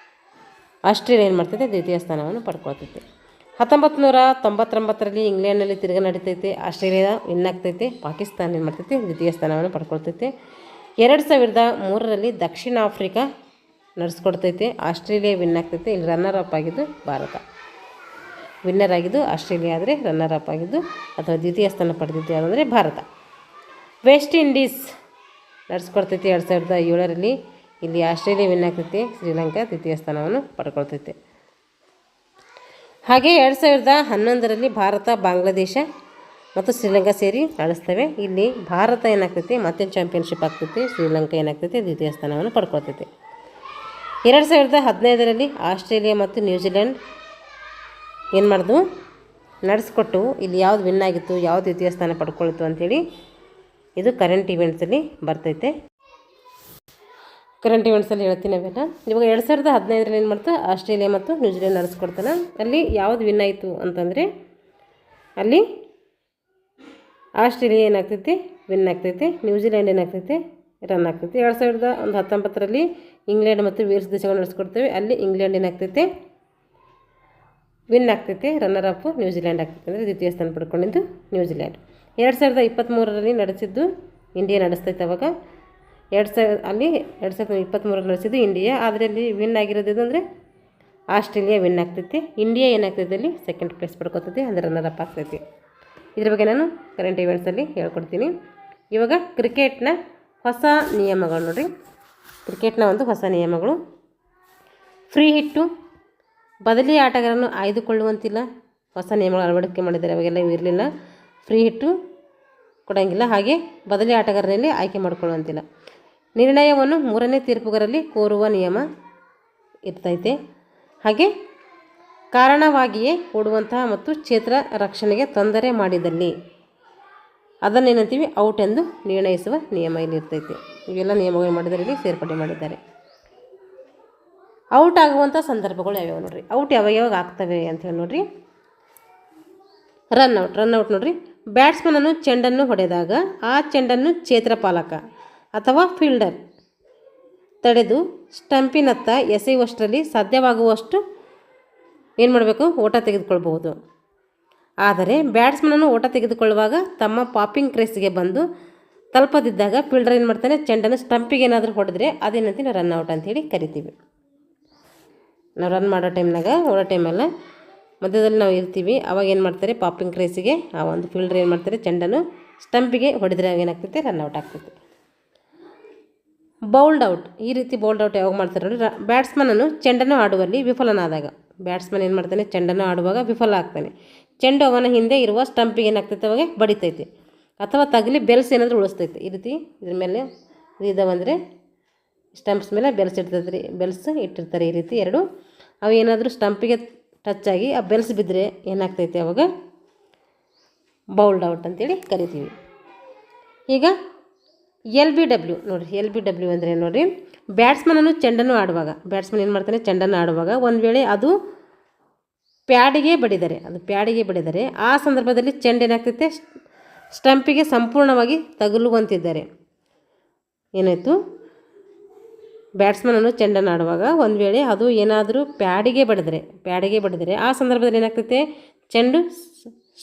ಆಸ್ಟ್ರೇಲಿಯಾ ಏನು ಮಾಡ್ತೈತೆ ದ್ವಿತೀಯ ಸ್ಥಾನವನ್ನು ಪಡ್ಕೊಳ್ತೈತೆ. 1999ರಲ್ಲಿ ಇಂಗ್ಲೆಂಡ್ನಲ್ಲಿ ತಿರುಗಿ ನಡೀತೈತೆ. ಆಸ್ಟ್ರೇಲಿಯಾ ವಿನ್ ಆಗ್ತೈತೆ. ಪಾಕಿಸ್ತಾನ ಏನು ಮಾಡ್ತೈತೆ ದ್ವಿತೀಯ ಸ್ಥಾನವನ್ನು ಪಡ್ಕೊಳ್ತೈತೆ. 2003ರಲ್ಲಿ ದಕ್ಷಿಣ ಆಫ್ರಿಕಾ ನಡೆಸ್ಕೊಡ್ತೈತೆ. ಆಸ್ಟ್ರೇಲಿಯಾ ವಿನ್ ಆಗ್ತೈತೆ. ಇಲ್ಲಿ ರನ್ನರ್ ಅಪ್ ಆಗಿದ್ದು ಭಾರತ. ವಿನ್ನರ್ ಆಗಿದ್ದು ಆಸ್ಟ್ರೇಲಿಯಾ ಆದರೆ ರನ್ನರ್ ಅಪ್ ಆಗಿದ್ದು ಅಥವಾ ದ್ವಿತೀಯ ಸ್ಥಾನ ಪಡೆದಿದ್ದು ಯಾವುದಂದರೆ ಭಾರತ. ವೆಸ್ಟ್ ಇಂಡೀಸ್ ನಡೆಸ್ಕೊಡ್ತೈತೆ 2007ರಲ್ಲಿ. ಇಲ್ಲಿ ಆಸ್ಟ್ರೇಲಿಯಾ ವಿನ್ ಆಗ್ತೈತೆ, ಶ್ರೀಲಂಕಾ ದ್ವಿತೀಯ ಸ್ಥಾನವನ್ನು ಪಡ್ಕೊಳ್ತೈತೆ. ಹಾಗೆ 2011ರಲ್ಲಿ ಭಾರತ, ಬಾಂಗ್ಲಾದೇಶ ಮತ್ತು ಶ್ರೀಲಂಕಾ ಸೇರಿ ಆಡಿಸ್ತವೆ. ಇಲ್ಲಿ ಭಾರತ ಏನಾಗ್ತೈತಿ ಮತ್ತೆ ಚಾಂಪಿಯನ್ಶಿಪ್ ಆಗ್ತೈತಿ, ಶ್ರೀಲಂಕಾ ಏನಾಗ್ತೈತಿ ದ್ವಿತೀಯ ಸ್ಥಾನವನ್ನು ಪಡ್ಕೊಳ್ತೈತಿ. 2015ರಲ್ಲಿ ಆಸ್ಟ್ರೇಲಿಯಾ ಮತ್ತು ನ್ಯೂಜಿಲೆಂಡ್ ಏನು ಮಾಡಿದ್ವು, ನಡೆಸ್ಕೊಟ್ಟು ಇಲ್ಲಿ ಯಾವ್ದು ವಿನ್ ಆಗಿತ್ತು, ಯಾವ್ದು ದ್ವಿತೀಯ ಸ್ಥಾನ ಪಡ್ಕೊಳ್ತು ಅಂಥೇಳಿ ಇದು ಕರೆಂಟ್ ಇವೆಂಟ್ಸಲ್ಲಿ ಬರ್ತೈತೆ. ಕರೆಂಟ್ ಇವೆಂಟ್ಸಲ್ಲಿ ಹೇಳ್ತೀನಿ ಅವೆಲ್ಲ. ಇವಾಗ 2015ರಲ್ಲಿ ಏನು ಮಾಡ್ತಾ ಆಸ್ಟ್ರೇಲಿಯಾ ಮತ್ತು ನ್ಯೂಜಿಲೆಂಡ್ ನಡೆಸ್ಕೊಡ್ತಾನೆ. ಅಲ್ಲಿ ಯಾವ್ದು ವಿನ್ ಆಯಿತು ಅಂತಂದರೆ ಅಲ್ಲಿ ಆಸ್ಟ್ರೇಲಿಯಾ ಏನಾಗ್ತೈತಿ ವಿನ್ ಆಗ್ತೈತಿ, ನ್ಯೂಜಿಲೆಂಡ್ ಏನಾಗ್ತೈತಿ ರನ್ ಆಗ್ತೈತಿ. 2019ರಲ್ಲಿ ಇಂಗ್ಲೆಂಡ್ ಮತ್ತು ವೇಲ್ಸ್ ದೇಶಗಳು ನಡೆಸ್ಕೊಡ್ತೇವೆ. ಅಲ್ಲಿ ಇಂಗ್ಲೆಂಡ್ ಏನಾಗ್ತೈತಿ ವಿನ್ ಆಗ್ತೈತಿ, ರನ್ನರ್ ಅಪ್ ನ್ಯೂಜಿಲೆಂಡ್ ಆಗ್ತೈತಿ. ಅಂದರೆ ದ್ವಿತೀಯ ಸ್ಥಾನ ಪಡ್ಕೊಂಡಿದ್ದು ನ್ಯೂಜಿಲೆಂಡ್. 2023ರಲ್ಲಿ ನಡೆಸಿದ್ದು ಇಂಡಿಯಾ ನಡೆಸ್ತೈತೆ. ಅವಾಗ 2023ರಲ್ಲಿ ನಡೆಸಿದ್ದು ಇಂಡಿಯಾ, ಆದರೆ ಅಲ್ಲಿ ವಿನ್ ಆಗಿರೋದು ಅಂದರೆ ಆಸ್ಟ್ರೇಲಿಯಾ ವಿನ್ ಆಗ್ತೈತಿ. ಇಂಡಿಯಾ ಏನಾಗ್ತೈತಿ ಅಲ್ಲಿ ಸೆಕೆಂಡ್ ಪ್ಲೇಸ್ ಪಡ್ಕೊತೈತಿ, ಅಂದರೆ ರನ್ನರ್ ಅಪ್ ಆಗ್ತೈತಿ. ಇದ್ರ ಬಗ್ಗೆ ನಾನು ಕರೆಂಟ್ ಇವೆಂಟ್ಸಲ್ಲಿ ಹೇಳ್ಕೊಡ್ತೀನಿ. ಇವಾಗ ಕ್ರಿಕೆಟ್ನ ಹೊಸ ನಿಯಮಗಳು ನೋಡಿರಿ. ಕ್ರಿಕೆಟ್ನ ಒಂದು ಹೊಸ ನಿಯಮಗಳು: ಫ್ರೀ ಹಿಟ್ಟು, ಬದಲಿ ಆಟಗಾರರನ್ನು ಆಯ್ದುಕೊಳ್ಳುವಂತಿಲ್ಲ. ಹೊಸ ನಿಯಮಗಳು ಅಳವಡಿಕೆ ಮಾಡಿದ್ದಾರೆ, ಅವಾಗೆಲ್ಲ ಇರಲಿಲ್ಲ. ಫ್ರೀ ಹಿಟ್ಟು ಕೊಡೋಂಗಿಲ್ಲ, ಹಾಗೆ ಬದಲಿ ಆಟಗಾರರಲ್ಲಿ ಆಯ್ಕೆ ಮಾಡಿಕೊಳ್ಳುವಂತಿಲ್ಲ. ನಿರ್ಣಯವನ್ನು 3ನೇ ತೀರ್ಪುಗಾರರಲ್ಲಿ ಕೋರುವ ನಿಯಮ ಇರ್ತೈತೆ. ಹಾಗೆ ಕಾರಣವಾಗಿಯೇ ಓಡುವಂತಹ ಮತ್ತು ಕ್ಷೇತ್ರ ರಕ್ಷಣೆಗೆ ತೊಂದರೆ ಮಾಡಿದಲ್ಲಿ ಅದನ್ನೇನಂತೀವಿ ಔಟ್ ಎಂದು ನಿರ್ಣಯಿಸುವ ನಿಯಮ ಇಲ್ಲಿ ಇರ್ತೈತೆ. ಇವೆಲ್ಲ ನಿಯಮಗಳು ಮಾಡಿದರೆ ಇಲ್ಲಿ ಸೇರ್ಪಡೆ ಮಾಡಿದ್ದಾರೆ. ಔಟ್ ಆಗುವಂಥ ಸಂದರ್ಭಗಳು ಯಾವ್ಯಾವ ನೋಡ್ರಿ, ಔಟ್ ಯಾವಾಗ ಆಗ್ತವೆ ಅಂತೇಳಿ ನೋಡ್ರಿ. ರನ್ಔಟ್ ನೋಡ್ರಿ. ಬ್ಯಾಟ್ಸ್ಮನನ್ನು ಚೆಂಡನ್ನು ಹೊಡೆದಾಗ ಆ ಚೆಂಡನ್ನು ಕ್ಷೇತ್ರಪಾಲಕ ಅಥವಾ ಫೀಲ್ಡರ್ ತಡೆದು ಸ್ಟಂಪಿನತ್ತ ಎಸೆಯುವಷ್ಟರಲ್ಲಿ ಸಾಧ್ಯವಾಗುವಷ್ಟು ಏನು ಮಾಡಬೇಕು, ಓಟ ತೆಗೆದುಕೊಳ್ಬಹುದು. ಆದರೆ ಬ್ಯಾಟ್ಸ್ಮನನ್ನು ಓಟ ತೆಗೆದುಕೊಳ್ಳುವಾಗ ತಮ್ಮ ಪಾಪಿಂಗ್ ಕ್ರೇಸ್ಗೆ ಬಂದು ತಲುಪದಿದ್ದಾಗ ಫೀಲ್ಡರ್ ಏನು ಮಾಡ್ತಾನೆ, ಚೆಂಡನ್ನು ಸ್ಟಂಪಿಗೆ ಏನಾದರೂ ಹೊಡೆದ್ರೆ ಅದೇನಂತೀವಿ ರನ್ಔಟ್ ಅಂಥೇಳಿ ಕರಿತೀವಿ. ನಾವು ರನ್ ಮಾಡೋ ಟೈಮ್ನಾಗ, ಓಡೋ ಟೈಮೆಲ್ಲ ಮಧ್ಯದಲ್ಲಿ ನಾವು ಇರ್ತೀವಿ, ಅವಾಗ ಏನು ಮಾಡ್ತಾರೆ ಪಾಪಿಂಗ್ ಕ್ರೇಸಿಗೆ ಆ ಒಂದು ಫೀಲ್ಡರ್ ಏನು ಮಾಡ್ತಾರೆ ಚೆಂಡನ್ನು ಸ್ಟಂಪಿಗೆ ಹೊಡೆದ್ರೆ ಏನಾಗ್ತೈತೆ ರನ್ಔಟ್ ಆಗ್ತೈತೆ. ಬೌಲ್ಡ್ ಔಟ್, ಈ ರೀತಿ ಬೌಲ್ಡ್ ಔಟ್ ಯಾವಾಗ ಮಾಡ್ತಾರೆ ನೋಡಿ. ಬ್ಯಾಟ್ಸ್ಮನನ್ನು ಚೆಂಡನ್ನು ಆಡುವಲ್ಲಿ ವಿಫಲನಾದಾಗ, ಬ್ಯಾಟ್ಸ್ಮನ್ ಏನು ಮಾಡ್ತಾನೆ ಚೆಂಡನ್ನು ಆಡುವಾಗ ವಿಫಲ ಆಗ್ತಾನೆ, ಚೆಂಡು ಅವನ ಹಿಂದೆ ಇರುವ ಸ್ಟಂಪಿಗೆ ಏನಾಗ್ತೈತೆ ಅವಾಗ ಬಡಿತೈತೆ ಅಥವಾ ತಗಲಿ ಬೆಲ್ಸ್ ಏನಾದರೂ ಉಳಿಸ್ತೈತೆ. ಈ ರೀತಿ ಇದ್ರ ಮೇಲೆ ಇದಾವಂದರೆ ಸ್ಟಂಪ್ಸ್ ಮೇಲೆ ಬೆಲ್ಸ್ ಇಟ್ಟಿರ್ತಾರೆ. ಈ ರೀತಿ ಎರಡು ಅವು ಏನಾದರೂ ಸ್ಟಂಪಿಗೆ ಟಚ್ ಆಗಿ ಆ ಬೆಲ್ಸ್ ಬಿದ್ದರೆ ಏನಾಗ್ತೈತೆ ಅವಾಗ ಬೌಲ್ಡ್ ಔಟ್ ಅಂತೇಳಿ ಕರಿತೀವಿ. ಈಗ LBW ನೋಡಿರಿ. LBW ಅಂದರೆ ನೋಡಿರಿ, ಬ್ಯಾಟ್ಸ್ಮನನ್ನು ಚೆಂಡನ್ನು ಆಡುವಾಗ, ಬ್ಯಾಟ್ಸ್ಮನ್ ಏನು ಮಾಡ್ತಾನೆ ಚೆಂಡನ್ನು ಆಡುವಾಗ ಒಂದು ವೇಳೆ ಅದು ಪ್ಯಾಡಿಗೆ ಬಡಿದರೆ ಆ ಸಂದರ್ಭದಲ್ಲಿ ಚೆಂಡು ಏನಾಗ್ತೈತೆ ಸ್ಟಂಪಿಗೆ ಸಂಪೂರ್ಣವಾಗಿ ತಗುಲುವಂತಿದ್ದಾರೆ. ಏನಾಯಿತು, ಬ್ಯಾಟ್ಸ್ಮನನ್ನು ಚೆಂಡನ್ನು ಆಡುವಾಗ ಒಂದು ವೇಳೆ ಅದು ಏನಾದರೂ ಪ್ಯಾಡಿಗೆ ಬಡಿದರೆ ಆ ಸಂದರ್ಭದಲ್ಲಿ ಏನಾಗ್ತೈತೆ ಚೆಂಡು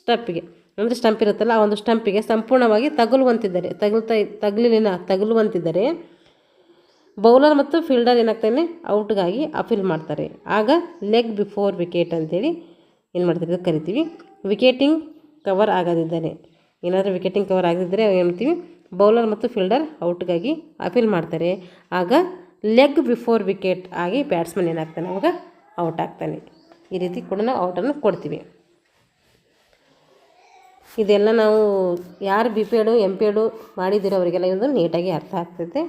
ಸ್ಟಂಪಿಗೆ ಅಂದರೆ ಸ್ಟಂಪ್ ಇರುತ್ತಲ್ಲ ಆ ಒಂದು ಸ್ಟಂಪಿಗೆ ಸಂಪೂರ್ಣವಾಗಿ ತಗುಲುವಂತಿದ್ದರೆ ಬೌಲರ್ ಮತ್ತು ಫೀಲ್ಡರ್ ಏನಾಗ್ತಾನೆ ಔಟ್ಗಾಗಿ ಅಪೀಲ್ ಮಾಡ್ತಾರೆ. ಆಗ ಲೆಗ್ ಬಿಫೋರ್ ವಿಕೆಟ್ ಅಂತೇಳಿ ಏನು ಮಾಡ್ತಾರೆ ಕರಿತೀವಿ. ವಿಕೆಟಿಂಗ್ ಕವರ್ ಆಗದಿದ್ದರೆ, ಏನಾದರೂ ವಿಕೆಟಿಂಗ್ ಕವರ್ ಆಗದಿದ್ದರೆ ಏನು ಮಾಡ್ತೀವಿ ಬೌಲರ್ ಮತ್ತು ಫೀಲ್ಡರ್ ಔಟ್ಗಾಗಿ ಅಪೀಲ್ ಮಾಡ್ತಾರೆ. ಆಗ ಲೆಗ್ ಬಿಫೋರ್ ವಿಕೆಟ್ ಆಗಿ ಬ್ಯಾಟ್ಸ್ಮನ್ ಏನಾಗ್ತಾನೆ ಅವಾಗ ಔಟ್ ಆಗ್ತಾನೆ. ಈ ರೀತಿ ಕೂಡ ನಾವು ಔಟನ್ನು ಕೊಡ್ತೀವಿ. ಇದೆಲ್ಲ ನಾವು ಯಾರು BPED MPED ಮಾಡಿದ್ದೀರೋ ಅವರಿಗೆಲ್ಲ ಇದು ನೀಟಾಗಿ ಅರ್ಥ ಆಗ್ತೈತೆ,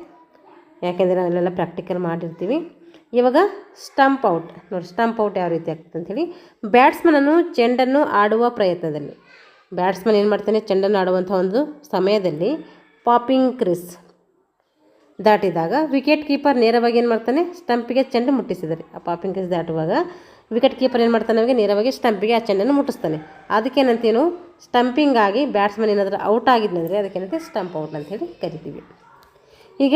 ಯಾಕೆಂದರೆ ನಾವೆಲ್ಲ ಪ್ರಾಕ್ಟಿಕಲ್ ಮಾಡಿರ್ತೀವಿ. ಇವಾಗ ಸ್ಟಂಪ್ ಔಟ್ ನೋಡಿ. ಸ್ಟಂಪ್ ಔಟ್ ಯಾವ ರೀತಿ ಆಗ್ತದೆ ಅಂಥೇಳಿ, ಬ್ಯಾಟ್ಸ್ಮನನ್ನು ಚೆಂಡನ್ನು ಆಡುವ ಪ್ರಯತ್ನದಲ್ಲಿ, ಬ್ಯಾಟ್ಸ್ಮನ್ ಏನು ಮಾಡ್ತಾನೆ ಚೆಂಡನ್ನು ಆಡುವಂಥ ಒಂದು ಸಮಯದಲ್ಲಿ ಪಾಪಿಂಗ್ ಕ್ರೀಸ್ ದಾಟಿದಾಗ ವಿಕೆಟ್ ಕೀಪರ್ ನೇರವಾಗಿ ಏನು ಮಾಡ್ತಾನೆ ಸ್ಟಂಪಿಗೆ ಚೆಂಡು ಮುಟ್ಟಿಸಿದರೆ, ಆ ಪಾಪಿಂಗ್ ಕ್ರೀಸ್ ದಾಟುವಾಗ ವಿಕೆಟ್ ಕೀಪರ್ ಏನು ಮಾಡ್ತಾನೆ ಅವಾಗ ನೇರವಾಗಿ ಸ್ಟಂಪಿಗೆ ಆ ಚೆಂಡನ್ನು ಮುಟ್ಟಿಸ್ತಾನೆ. ಅದಕ್ಕೇನಂತೀವಿ ಸ್ಟಂಪಿಂಗ್ ಆಗಿ ಬ್ಯಾಟ್ಸ್ಮನ್ ಏನಾದರೂ ಔಟ್ ಆಗಿದ್ದಂದರೆ ಅದಕ್ಕೇನಂತೆ ಸ್ಟಂಪ್ ಔಟ್ ಅಂತೇಳಿ ಕರಿತೀವಿ. ಈಗ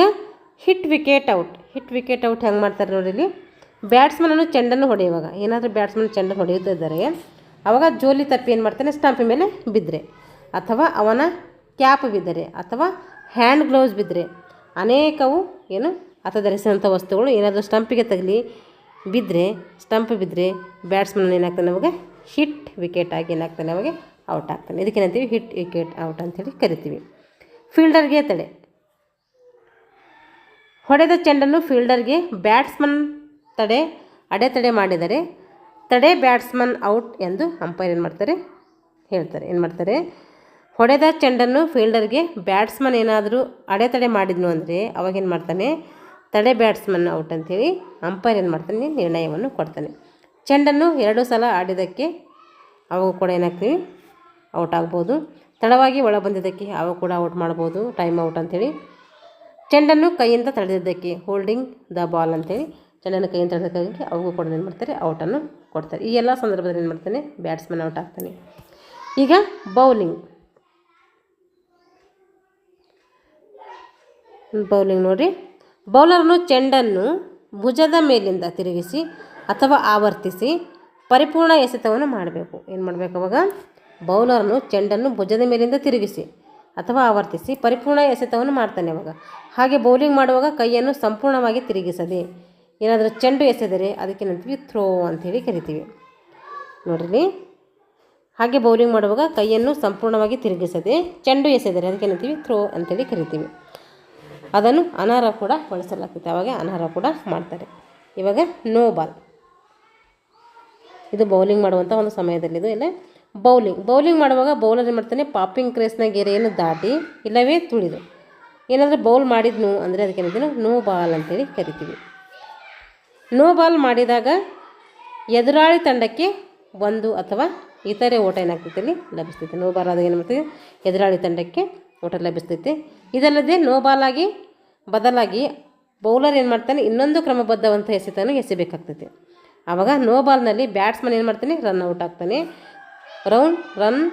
ಹಿಟ್ ವಿಕೆಟ್ ಔಟ್ ಹೆಂಗೆ ಮಾಡ್ತಾರೆ ನೋಡಿ. ಇಲ್ಲಿ ಬ್ಯಾಟ್ಸ್ಮನನ್ನು ಚೆಂಡನ್ನು ಹೊಡೆಯುವಾಗ, ಏನಾದರೂ ಬ್ಯಾಟ್ಸ್ಮನ್ ಚೆಂಡನ್ನು ಹೊಡೆಯುತ್ತಿದ್ದಾರೆ ಆವಾಗ ಜೋಲಿ ತಪ್ಪಿ ಏನು ಮಾಡ್ತಾನೆ ಸ್ಟಂಪ್ ಮೇಲೆ ಬಿದ್ದರೆ, ಅಥವಾ ಅವನ ಕ್ಯಾಪ್ ಬಿದ್ದರೆ, ಅಥವಾ ಹ್ಯಾಂಡ್ ಗ್ಲೌಸ್ ಬಿದ್ದರೆ, ಅನೇಕವು ಏನು ಧರಿಸಿದಂಥ ವಸ್ತುಗಳು ಏನಾದರೂ ಸ್ಟಂಪಿಗೆ ತಗಲಿ ಸ್ಟಂಪ್ ಬಿದ್ದರೆ ಬ್ಯಾಟ್ಸ್ಮನ್ ಏನಾಗ್ತಾನೆ ಅವಾಗ ಹಿಟ್ ವಿಕೆಟ್ ಆಗಿ ಏನಾಗ್ತಾನೆ ಅವಾಗ ಔಟ್ ಆಗ್ತಾನೆ. ಇದಕ್ಕೇನಂತೀವಿ ಹಿಟ್ ವಿಕೆಟ್ ಔಟ್ ಅಂತೇಳಿ ಕರಿತೀವಿ. ಫೀಲ್ಡರ್ಗೆ ತಡೆ, ಹೊಡೆದ ಚೆಂಡನ್ನು ಫೀಲ್ಡರ್ಗೆ ಬ್ಯಾಟ್ಸ್ಮನ್ ಅಡೆತಡೆ ಮಾಡಿದರೆ ತಡೆ ಬ್ಯಾಟ್ಸ್ಮನ್ ಔಟ್ ಎಂದು ಅಂಪೈರ್ ಏನು ಮಾಡ್ತಾರೆ ಹೇಳ್ತಾರೆ. ಹೊಡೆದ ಚೆಂಡನ್ನು ಫೀಲ್ಡರ್ಗೆ ಬ್ಯಾಟ್ಸ್ಮನ್ ಏನಾದರೂ ಅಡೆತಡೆ ಮಾಡಿದ್ನು ಅಂದರೆ ಅವಾಗೇನು ಮಾಡ್ತಾನೆ, ತಡೆ ಬ್ಯಾಟ್ಸ್ಮನ್ ಔಟ್ ಅಂಥೇಳಿ ಅಂಪೈರ್ ಏನು ಮಾಡ್ತಾನೆ, ನಿರ್ಣಯವನ್ನು ಕೊಡ್ತಾನೆ. ಚೆಂಡನ್ನು 2 ಸಲ ಆಡಿದ್ದಕ್ಕೆ ಅವಾಗ ಕೂಡ ಏನಾಗ್ತೀವಿ, ಔಟ್ ಆಗ್ಬೋದು. ತಡವಾಗಿ ಒಳ ಬಂದಿದ್ದಕ್ಕೆ ಅವಾಗ ಕೂಡ ಔಟ್ ಮಾಡ್ಬೋದು, ಟೈಮ್ ಔಟ್ ಅಂಥೇಳಿ. ಚೆಂಡನ್ನು ಕೈಯಿಂದ ತಡೆದಿದ್ದಕ್ಕೆ ಹೋಲ್ಡಿಂಗ್ ದ ಬಾಲ್ ಅಂಥೇಳಿ ಚೆಂಡನ್ನು ಕೈಯಿಂದ ತಡೆದಕ್ಕೆ ಅವಾಗೂ ಕೂಡ ಏನು ಮಾಡ್ತಾರೆ, ಔಟನ್ನು ಕೊಡ್ತಾರೆ. ಈ ಎಲ್ಲ ಸಂದರ್ಭದಲ್ಲಿ ಏನು ಮಾಡ್ತಾನೆ, ಬ್ಯಾಟ್ಸ್ಮನ್ ಔಟ್ ಆಗ್ತಾನೆ. ಈಗ ಬೌಲಿಂಗ್ ನೋಡಿರಿ. ಬೌಲರ್ನು ಚೆಂಡನ್ನು ಭುಜದ ಮೇಲಿಂದ ತಿರುಗಿಸಿ ಅಥವಾ ಆವರ್ತಿಸಿ ಪರಿಪೂರ್ಣ ಎಸೆತವನ್ನು ಮಾಡಬೇಕು. ಏನು ಮಾಡಬೇಕು ಅವಾಗ, ಬೌಲರ್ನು ಚೆಂಡನ್ನು ಭುಜದ ಮೇಲಿಂದ ತಿರುಗಿಸಿ ಅಥವಾ ಆವರ್ತಿಸಿ ಪರಿಪೂರ್ಣ ಎಸೆತವನ್ನು ಮಾಡ್ತಾನೆ ಅವಾಗ. ಹಾಗೆ ಬೌಲಿಂಗ್ ಮಾಡುವಾಗ ಕೈಯನ್ನು ಸಂಪೂರ್ಣವಾಗಿ ತಿರುಗಿಸದೆ ಏನಾದರೂ ಚೆಂಡು ಎಸೆದರೆ ಅದಕ್ಕೇನಂತೀವಿ, ಥ್ರೋ ಅಂಥೇಳಿ ಕರಿತೀವಿ. ನೋಡ್ರಿ, ಹಾಗೆ ಬೌಲಿಂಗ್ ಮಾಡುವಾಗ ಕೈಯನ್ನು ಸಂಪೂರ್ಣವಾಗಿ ತಿರುಗಿಸದೆ ಚೆಂಡು ಎಸೆದರೆ ಅದಕ್ಕೇನಂತೀವಿ, ಥ್ರೋ ಅಂಥೇಳಿ ಕರಿತೀವಿ. ಅದನ್ನು ಅನರ್ಹ ಕೂಡ ಬಳಸಲಾಗ್ತೈತೆ, ಅವಾಗ ಅನರ್ಹ ಕೂಡ ಮಾಡ್ತಾರೆ. ಇವಾಗ ನೋ ಬಾಲ್, ಇದು ಬೌಲಿಂಗ್ ಮಾಡುವಂಥ ಒಂದು ಸಮಯದಲ್ಲಿ. ಇದು ಇಲ್ಲ ಬೌಲಿಂಗ್ ಮಾಡುವಾಗ ಬೌಲರ್ ಏನು ಮಾಡ್ತಾನೆ, ಪಾಪಿಂಗ್ ಕ್ರೇಸ್ನ ಗೆರೆಯನ್ನು ದಾಟಿ ಇಲ್ಲವೇ ತುಳಿದು ಏನಾದರೂ ಬೌಲ್ ಮಾಡಿದ್ನು ಅಂದರೆ ಅದಕ್ಕೇನಂತೀವಿ, ನೋ ಬಾಲ್ ಅಂತೇಳಿ ಕರಿತೀವಿ. ನೋ ಬಾಲ್ ಮಾಡಿದಾಗ ಎದುರಾಳಿ ತಂಡಕ್ಕೆ 1 ಅಥವಾ ಇತರೆ ಓಟ ಏನಾಗ್ತೈತೆ ಇಲ್ಲಿ ಲಭಿಸ್ತೈತೆ. ನೋ ಬಾಲ್ ಆದಾಗ ಏನು ಮಾಡ್ತೀವಿ, ಎದುರಾಳಿ ತಂಡಕ್ಕೆ ಓಟ ಲಭಿಸ್ತೈತೆ. ಇದಲ್ಲದೆ ನೋ ಬಾಲ್ ಆಗಿ ಬದಲಾಗಿ ಬೌಲರ್ ಏನು ಮಾಡ್ತಾನೆ, ಇನ್ನೊಂದು ಕ್ರಮಬದ್ಧವಂಥ ಎಸೆತವನ್ನು ಎಸೆಬೇಕಾಗ್ತೈತೆ. ಆವಾಗ ನೋ ಬಾಲ್ನಲ್ಲಿ ಬ್ಯಾಟ್ಸ್ಮನ್ ಏನು ಮಾಡ್ತಾನೆ, ರನ್ ಔಟ್ ಆಗ್ತಾನೆ. ರನ್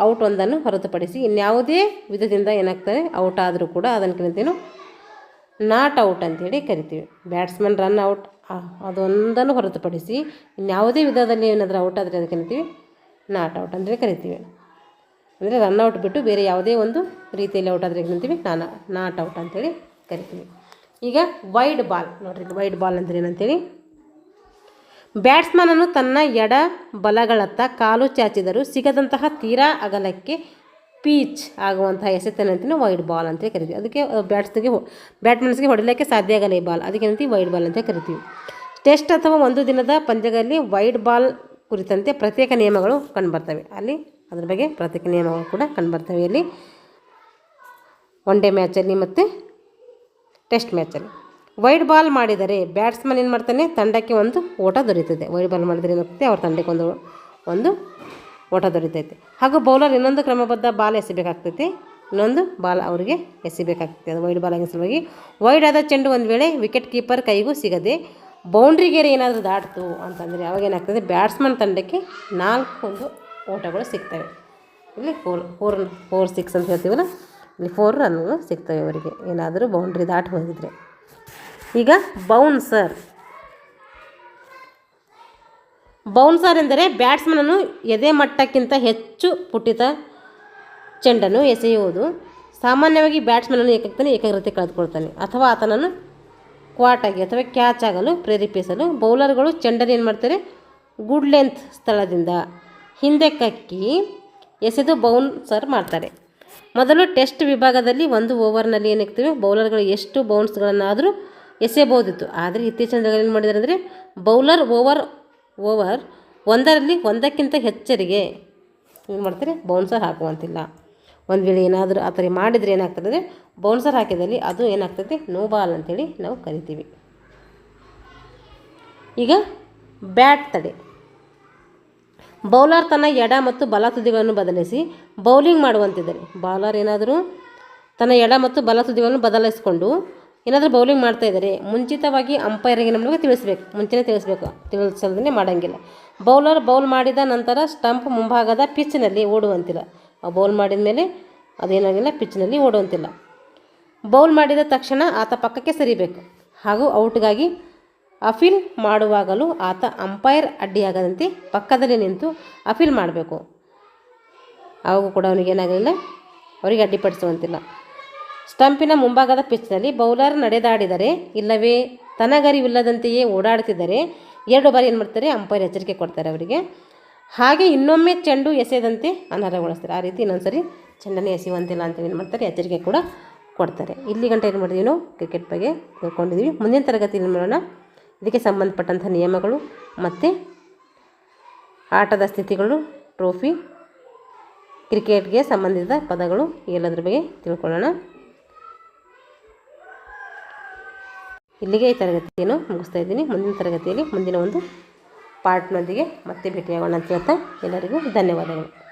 ಔಟ್ ಒಂದನ್ನು ಹೊರತುಪಡಿಸಿ ಇನ್ಯಾವುದೇ ವಿಧದಿಂದ ಏನಾಗ್ತಾರೆ, ಔಟ್ ಆದರೂ ಕೂಡ ಅದನ್ನು ಕರಿತೀವಿ ನಾಟ್ ಔಟ್ ಅಂಥೇಳಿ ಕರಿತೀವಿ. ಬ್ಯಾಟ್ಸ್ಮನ್ ರನ್ ಔಟ್ ಅದೊಂದನ್ನು ಹೊರತುಪಡಿಸಿ ಇನ್ಯಾವುದೇ ವಿಧದಲ್ಲಿ ಏನಾದರೂ ಔಟ್ ಆದರೆ ಅದಕ್ಕೆ ಕರಿತೀವಿ ನಾಟ್ ಔಟ್ ಅಂತೇಳಿ ಕರಿತೀವಿ. ಅಂದರೆ ರನ್ ಔಟ್ ಬಿಟ್ಟು ಬೇರೆ ಯಾವುದೇ ಒಂದು ರೀತಿಯಲ್ಲಿ ಔಟ್ ಆದರೆ ಏನಂತೀವಿ, ನಾಟ್ ಔಟ್ ಅಂಥೇಳಿ ಕರಿತೀವಿ. ಈಗ ವೈಡ್ ಬಾಲ್ ನೋಡ್ರಿ, ವೈಡ್ ಬಾಲ್ ಅಂದರೆ ಏನಂತೇಳಿ, ಬ್ಯಾಟ್ಸ್ಮನನ್ನು ತನ್ನ ಎಡ ಬಲಗಳತ್ತ ಕಾಲು ಚಾಚಿದರೂ ಸಿಗದಂತಹ ತೀರಾ ಅಗಲಕ್ಕೆ ಪೀಚ್ ಆಗುವಂತಹ ಎಸೆತನಂತೀವಿ ವೈಡ್ ಬಾಲ್ ಅಂತೇಳಿ ಕರಿತೀವಿ. ಅದಕ್ಕೆ ಬ್ಯಾಟ್ಸ್ಮನ್ಸ್ಗೆ ಹೊಡೆಯಲಿಕ್ಕೆ ಸಾಧ್ಯ ಆಗಲ್ಲ ಈ ಬಾಲ್, ಅದಕ್ಕೆ ಏನಂತೀವಿ ವೈಡ್ ಬಾಲ್ ಅಂತ ಕರಿತೀವಿ. ಟೆಸ್ಟ್ ಅಥವಾ ಒಂದು ದಿನದ ಪಂದ್ಯಗಳಲ್ಲಿ ವೈಡ್ ಬಾಲ್ ಕುರಿತಂತೆ ಪ್ರತ್ಯೇಕ ನಿಯಮಗಳು ಕಂಡುಬರ್ತವೆ. ಅಲ್ಲಿ ಅದ್ರ ಬಗ್ಗೆ ಪ್ರತ್ಯೇಕ ನಿಯಮಗಳು ಕೂಡ ಕಂಡುಬರ್ತವೆ ಇಲ್ಲಿ ಒನ್ ಡೇ ಮ್ಯಾಚಲ್ಲಿ ಮತ್ತು ಟೆಸ್ಟ್ ಮ್ಯಾಚಲ್ಲಿ. ವೈಡ್ ಬಾಲ್ ಮಾಡಿದರೆ ಬ್ಯಾಟ್ಸ್ಮನ್ ಏನು ಮಾಡ್ತಾನೆ, ತಂಡಕ್ಕೆ ಒಂದು ಓಟ ದೊರೀತದೆ. ವೈಡ್ ಬಾಲ್ ಮಾಡಿದರೆ ಏನಾಗ್ತದೆ, ಅವ್ರ ತಂಡಕ್ಕೆ ಒಂದು ಓಟ ದೊರೀತೈತೆ. ಹಾಗೂ ಬೌಲರ್ ಇನ್ನೊಂದು ಕ್ರಮಬದ್ಧ ಬಾಲ್ ಎಸೆಬೇಕಾಗ್ತೈತಿ, ಇನ್ನೊಂದು ಬಾಲ್ ಅವರಿಗೆ ಎಸೆಬೇಕಾಗ್ತದೆ. ಅದು ವೈಡ್ ಬಾಲ್ ಸಲುವಾಗಿ ವೈಡ್ ಆದ ಚೆಂಡು ಒಂದು ವೇಳೆ ವಿಕೆಟ್ ಕೀಪರ್ ಕೈಗೂ ಸಿಗದೆ ಬೌಂಡ್ರಿ ಗೆರೆ ಏನಾದರೂ ದಾಟ್ತು ಅಂತಂದರೆ ಅವಾಗ ಏನಾಗ್ತದೆ, ಬ್ಯಾಟ್ಸ್ಮನ್ ತಂಡಕ್ಕೆ 4 ಓಟಗಳು ಸಿಗ್ತವೆ. ಇಲ್ಲಿ 4-6 ಅಂತ ಹೇಳ್ತೀವಲ್ಲ, ಇಲ್ಲಿ 4 ರನ್ಗಳು ಸಿಗ್ತವೆ ಅವರಿಗೆ ಏನಾದರೂ ಬೌಂಡ್ರಿ ದಾಟಿ ಹೋಗಿದ್ರೆ. ಈಗ ಬೌನ್ಸರ್ ಎಂದರೆ ಬ್ಯಾಟ್ಸ್ಮನನ್ನು ಎದೆ ಮಟ್ಟಕ್ಕಿಂತ ಹೆಚ್ಚು ಪುಟಿತ ಚೆಂಡನ್ನು ಎಸೆಯುವುದು. ಸಾಮಾನ್ಯವಾಗಿ ಬ್ಯಾಟ್ಸ್ಮನನ್ನು ಏಕಾಗ್ರತೆ ಕಳೆದುಕೊಳ್ತಾನೆ ಅಥವಾ ಆತನನ್ನು ಕ್ವಾಟಾಗಿ ಅಥವಾ ಕ್ಯಾಚ್ ಆಗಲು ಪ್ರೇರೇಪಿಸಲು ಬೌಲರ್ಗಳು ಚೆಂಡನ್ನು ಏನು ಮಾಡ್ತಾರೆ, ಗುಡ್ ಲೆಂತ್ ಸ್ಥಳದಿಂದ ಹಿಂದೆ ಕಕ್ಕಿ ಎಸೆದು ಬೌನ್ಸರ್ ಮಾಡ್ತಾರೆ. ಮೊದಲು ಟೆಸ್ಟ್ ವಿಭಾಗದಲ್ಲಿ 1 ಓವರ್ನಲ್ಲಿ ಏನಾಗ್ತವೆ, ಬೌಲರ್ಗಳು ಎಷ್ಟು ಬೌನ್ಸ್ಗಳನ್ನಾದರೂ ಎಸೆಯಬಹುದಿತ್ತು. ಆದರೆ ಇತ್ತೀಚಿನ ದಿನಗಳಲ್ಲಿ ಏನು ಮಾಡಿದ್ದಾರೆ ಅಂದರೆ ಬೌಲರ್ ಓವರ್ 1ರಲ್ಲಿ 1ಕ್ಕಿಂತ ಹೆಚ್ಚರಿಗೆ ಏನು ಮಾಡ್ತಾರೆ, ಬೌನ್ಸರ್ ಹಾಕುವಂತಿಲ್ಲ. ಒಂದು ವೇಳೆ ಏನಾದರೂ ಆ ಥರ ಮಾಡಿದರೆ ಏನಾಗ್ತದೆ ಅಂದರೆ ಬೌನ್ಸರ್ ಹಾಕಿದಲ್ಲಿ ಅದು ಏನಾಗ್ತದೆ, ನೋ ಬಾಲ್ ಅಂತೇಳಿ ನಾವು ಕರಿತೀವಿ. ಈಗ ಬ್ಯಾಟ್ ತಡೆ. ಬೌಲರ್ ತನ್ನ ಎಡ ಮತ್ತು ಬಲ ತುದಿಗಳನ್ನು ಬದಲಿಸಿ ಬೌಲಿಂಗ್ ಮಾಡುವಂತಿದ್ದರೆ, ಬೌಲರ್ ಏನಾದರೂ ತನ್ನ ಎಡ ಮತ್ತು ಬಲ ತುದಿಗಳನ್ನು ಬದಲಿಸಿಕೊಂಡು ಏನಾದರೂ ಬೌಲಿಂಗ್ ಮಾಡ್ತಾ ಇದ್ದಾರೆ, ಮುಂಚಿತವಾಗಿ ಅಂಪೈರಿಗೆ ನಮಗೆ ತಿಳಿಸಲ್ದೇ ಮಾಡೋಂಗಿಲ್ಲ. ಬೌಲ್ ಮಾಡಿದ ನಂತರ ಸ್ಟಂಪ್ ಮುಂಭಾಗದ ಪಿಚ್ನಲ್ಲಿ ಓಡುವಂತಿಲ್ಲ. ಬೌಲ್ ಮಾಡಿದ ಮೇಲೆ ಅದೇನಾಗಿಲ್ಲ, ಪಿಚ್ನಲ್ಲಿ ಓಡುವಂತಿಲ್ಲ. ಬೌಲ್ ಮಾಡಿದ ತಕ್ಷಣ ಆತ ಪಕ್ಕಕ್ಕೆ ಸರಿಬೇಕು. ಹಾಗೂ ಔಟ್ಗಾಗಿ ಅಪೀಲ್ ಮಾಡುವಾಗಲೂ ಆತ ಅಂಪೈರ್ ಅಡ್ಡಿಯಾಗದಂತೆ ಪಕ್ಕದಲ್ಲಿ ನಿಂತು ಅಪೀಲ್ ಮಾಡಬೇಕು. ಅವಾಗೂ ಕೂಡ ಅವನಿಗೇನಾಗಲಿಲ್ಲ, ಅವರಿಗೆ ಅಡ್ಡಿಪಡಿಸುವಂತಿಲ್ಲ. ಸ್ಟಂಪಿನ ಮುಂಭಾಗದ ಪಿಚ್ನಲ್ಲಿ ಬೌಲರ್ ನಡೆದಾಡಿದರೆ ಇಲ್ಲವೇ ತನಗರಿವಿಲ್ಲದಂತೆಯೇ ಓಡಾಡ್ತಿದ್ದರೆ 2 ಬಾರಿ ಏನು ಮಾಡ್ತಾರೆ, ಅಂಪೈರ್ ಎಚ್ಚರಿಕೆ ಕೊಡ್ತಾರೆ ಅವರಿಗೆ. ಹಾಗೆ ಇನ್ನೊಮ್ಮೆ ಚೆಂಡು ಎಸೆಯದಂತೆ ಅನರ್ಹಗೊಳಿಸ್ತಾರೆ. ಆ ರೀತಿ ಇನ್ನೊಂದ್ಸರಿ ಚೆಂಡನ್ನು ಎಸೆಯುವಂತಿಲ್ಲ ಅಂತ ಏನು ಮಾಡ್ತಾರೆ, ಎಚ್ಚರಿಕೆ ಕೂಡ ಕೊಡ್ತಾರೆ. ಇಲ್ಲಿ ಗಂಟೆ ಏನು ಮಾಡಿದ್ದೀವಿ, ನಾವು ಕ್ರಿಕೆಟ್ ಬಗ್ಗೆ ತಿಳ್ಕೊಂಡಿದ್ದೀವಿ. ಮುಂದಿನ ತರಗತಿಯಲ್ಲಿ ಮಾಡೋಣ ಇದಕ್ಕೆ ಸಂಬಂಧಪಟ್ಟಂಥ ನಿಯಮಗಳು ಮತ್ತು ಆಟದ ಸ್ಥಿತಿಗಳು, ಟ್ರೋಫಿ, ಕ್ರಿಕೆಟ್ಗೆ ಸಂಬಂಧಿಸಿದ ಪದಗಳು ಎಲ್ಲದರ ಬಗ್ಗೆ ತಿಳ್ಕೊಳ್ಳೋಣ. ಇಲ್ಲಿಗೆ ಈ ತರಗತಿಯನ್ನು ಮುಗಿಸ್ತಾ ಇದ್ದೀನಿ. ಮುಂದಿನ ತರಗತಿಯಲ್ಲಿ ಮುಂದಿನ ಒಂದು ಪಾರ್ಟ್ನೊಂದಿಗೆ ಮತ್ತೆ ಭೇಟಿಯಾಗೋಣ ಅಂತ ಹೇಳ್ತಾ ಎಲ್ಲರಿಗೂ ಧನ್ಯವಾದಗಳು.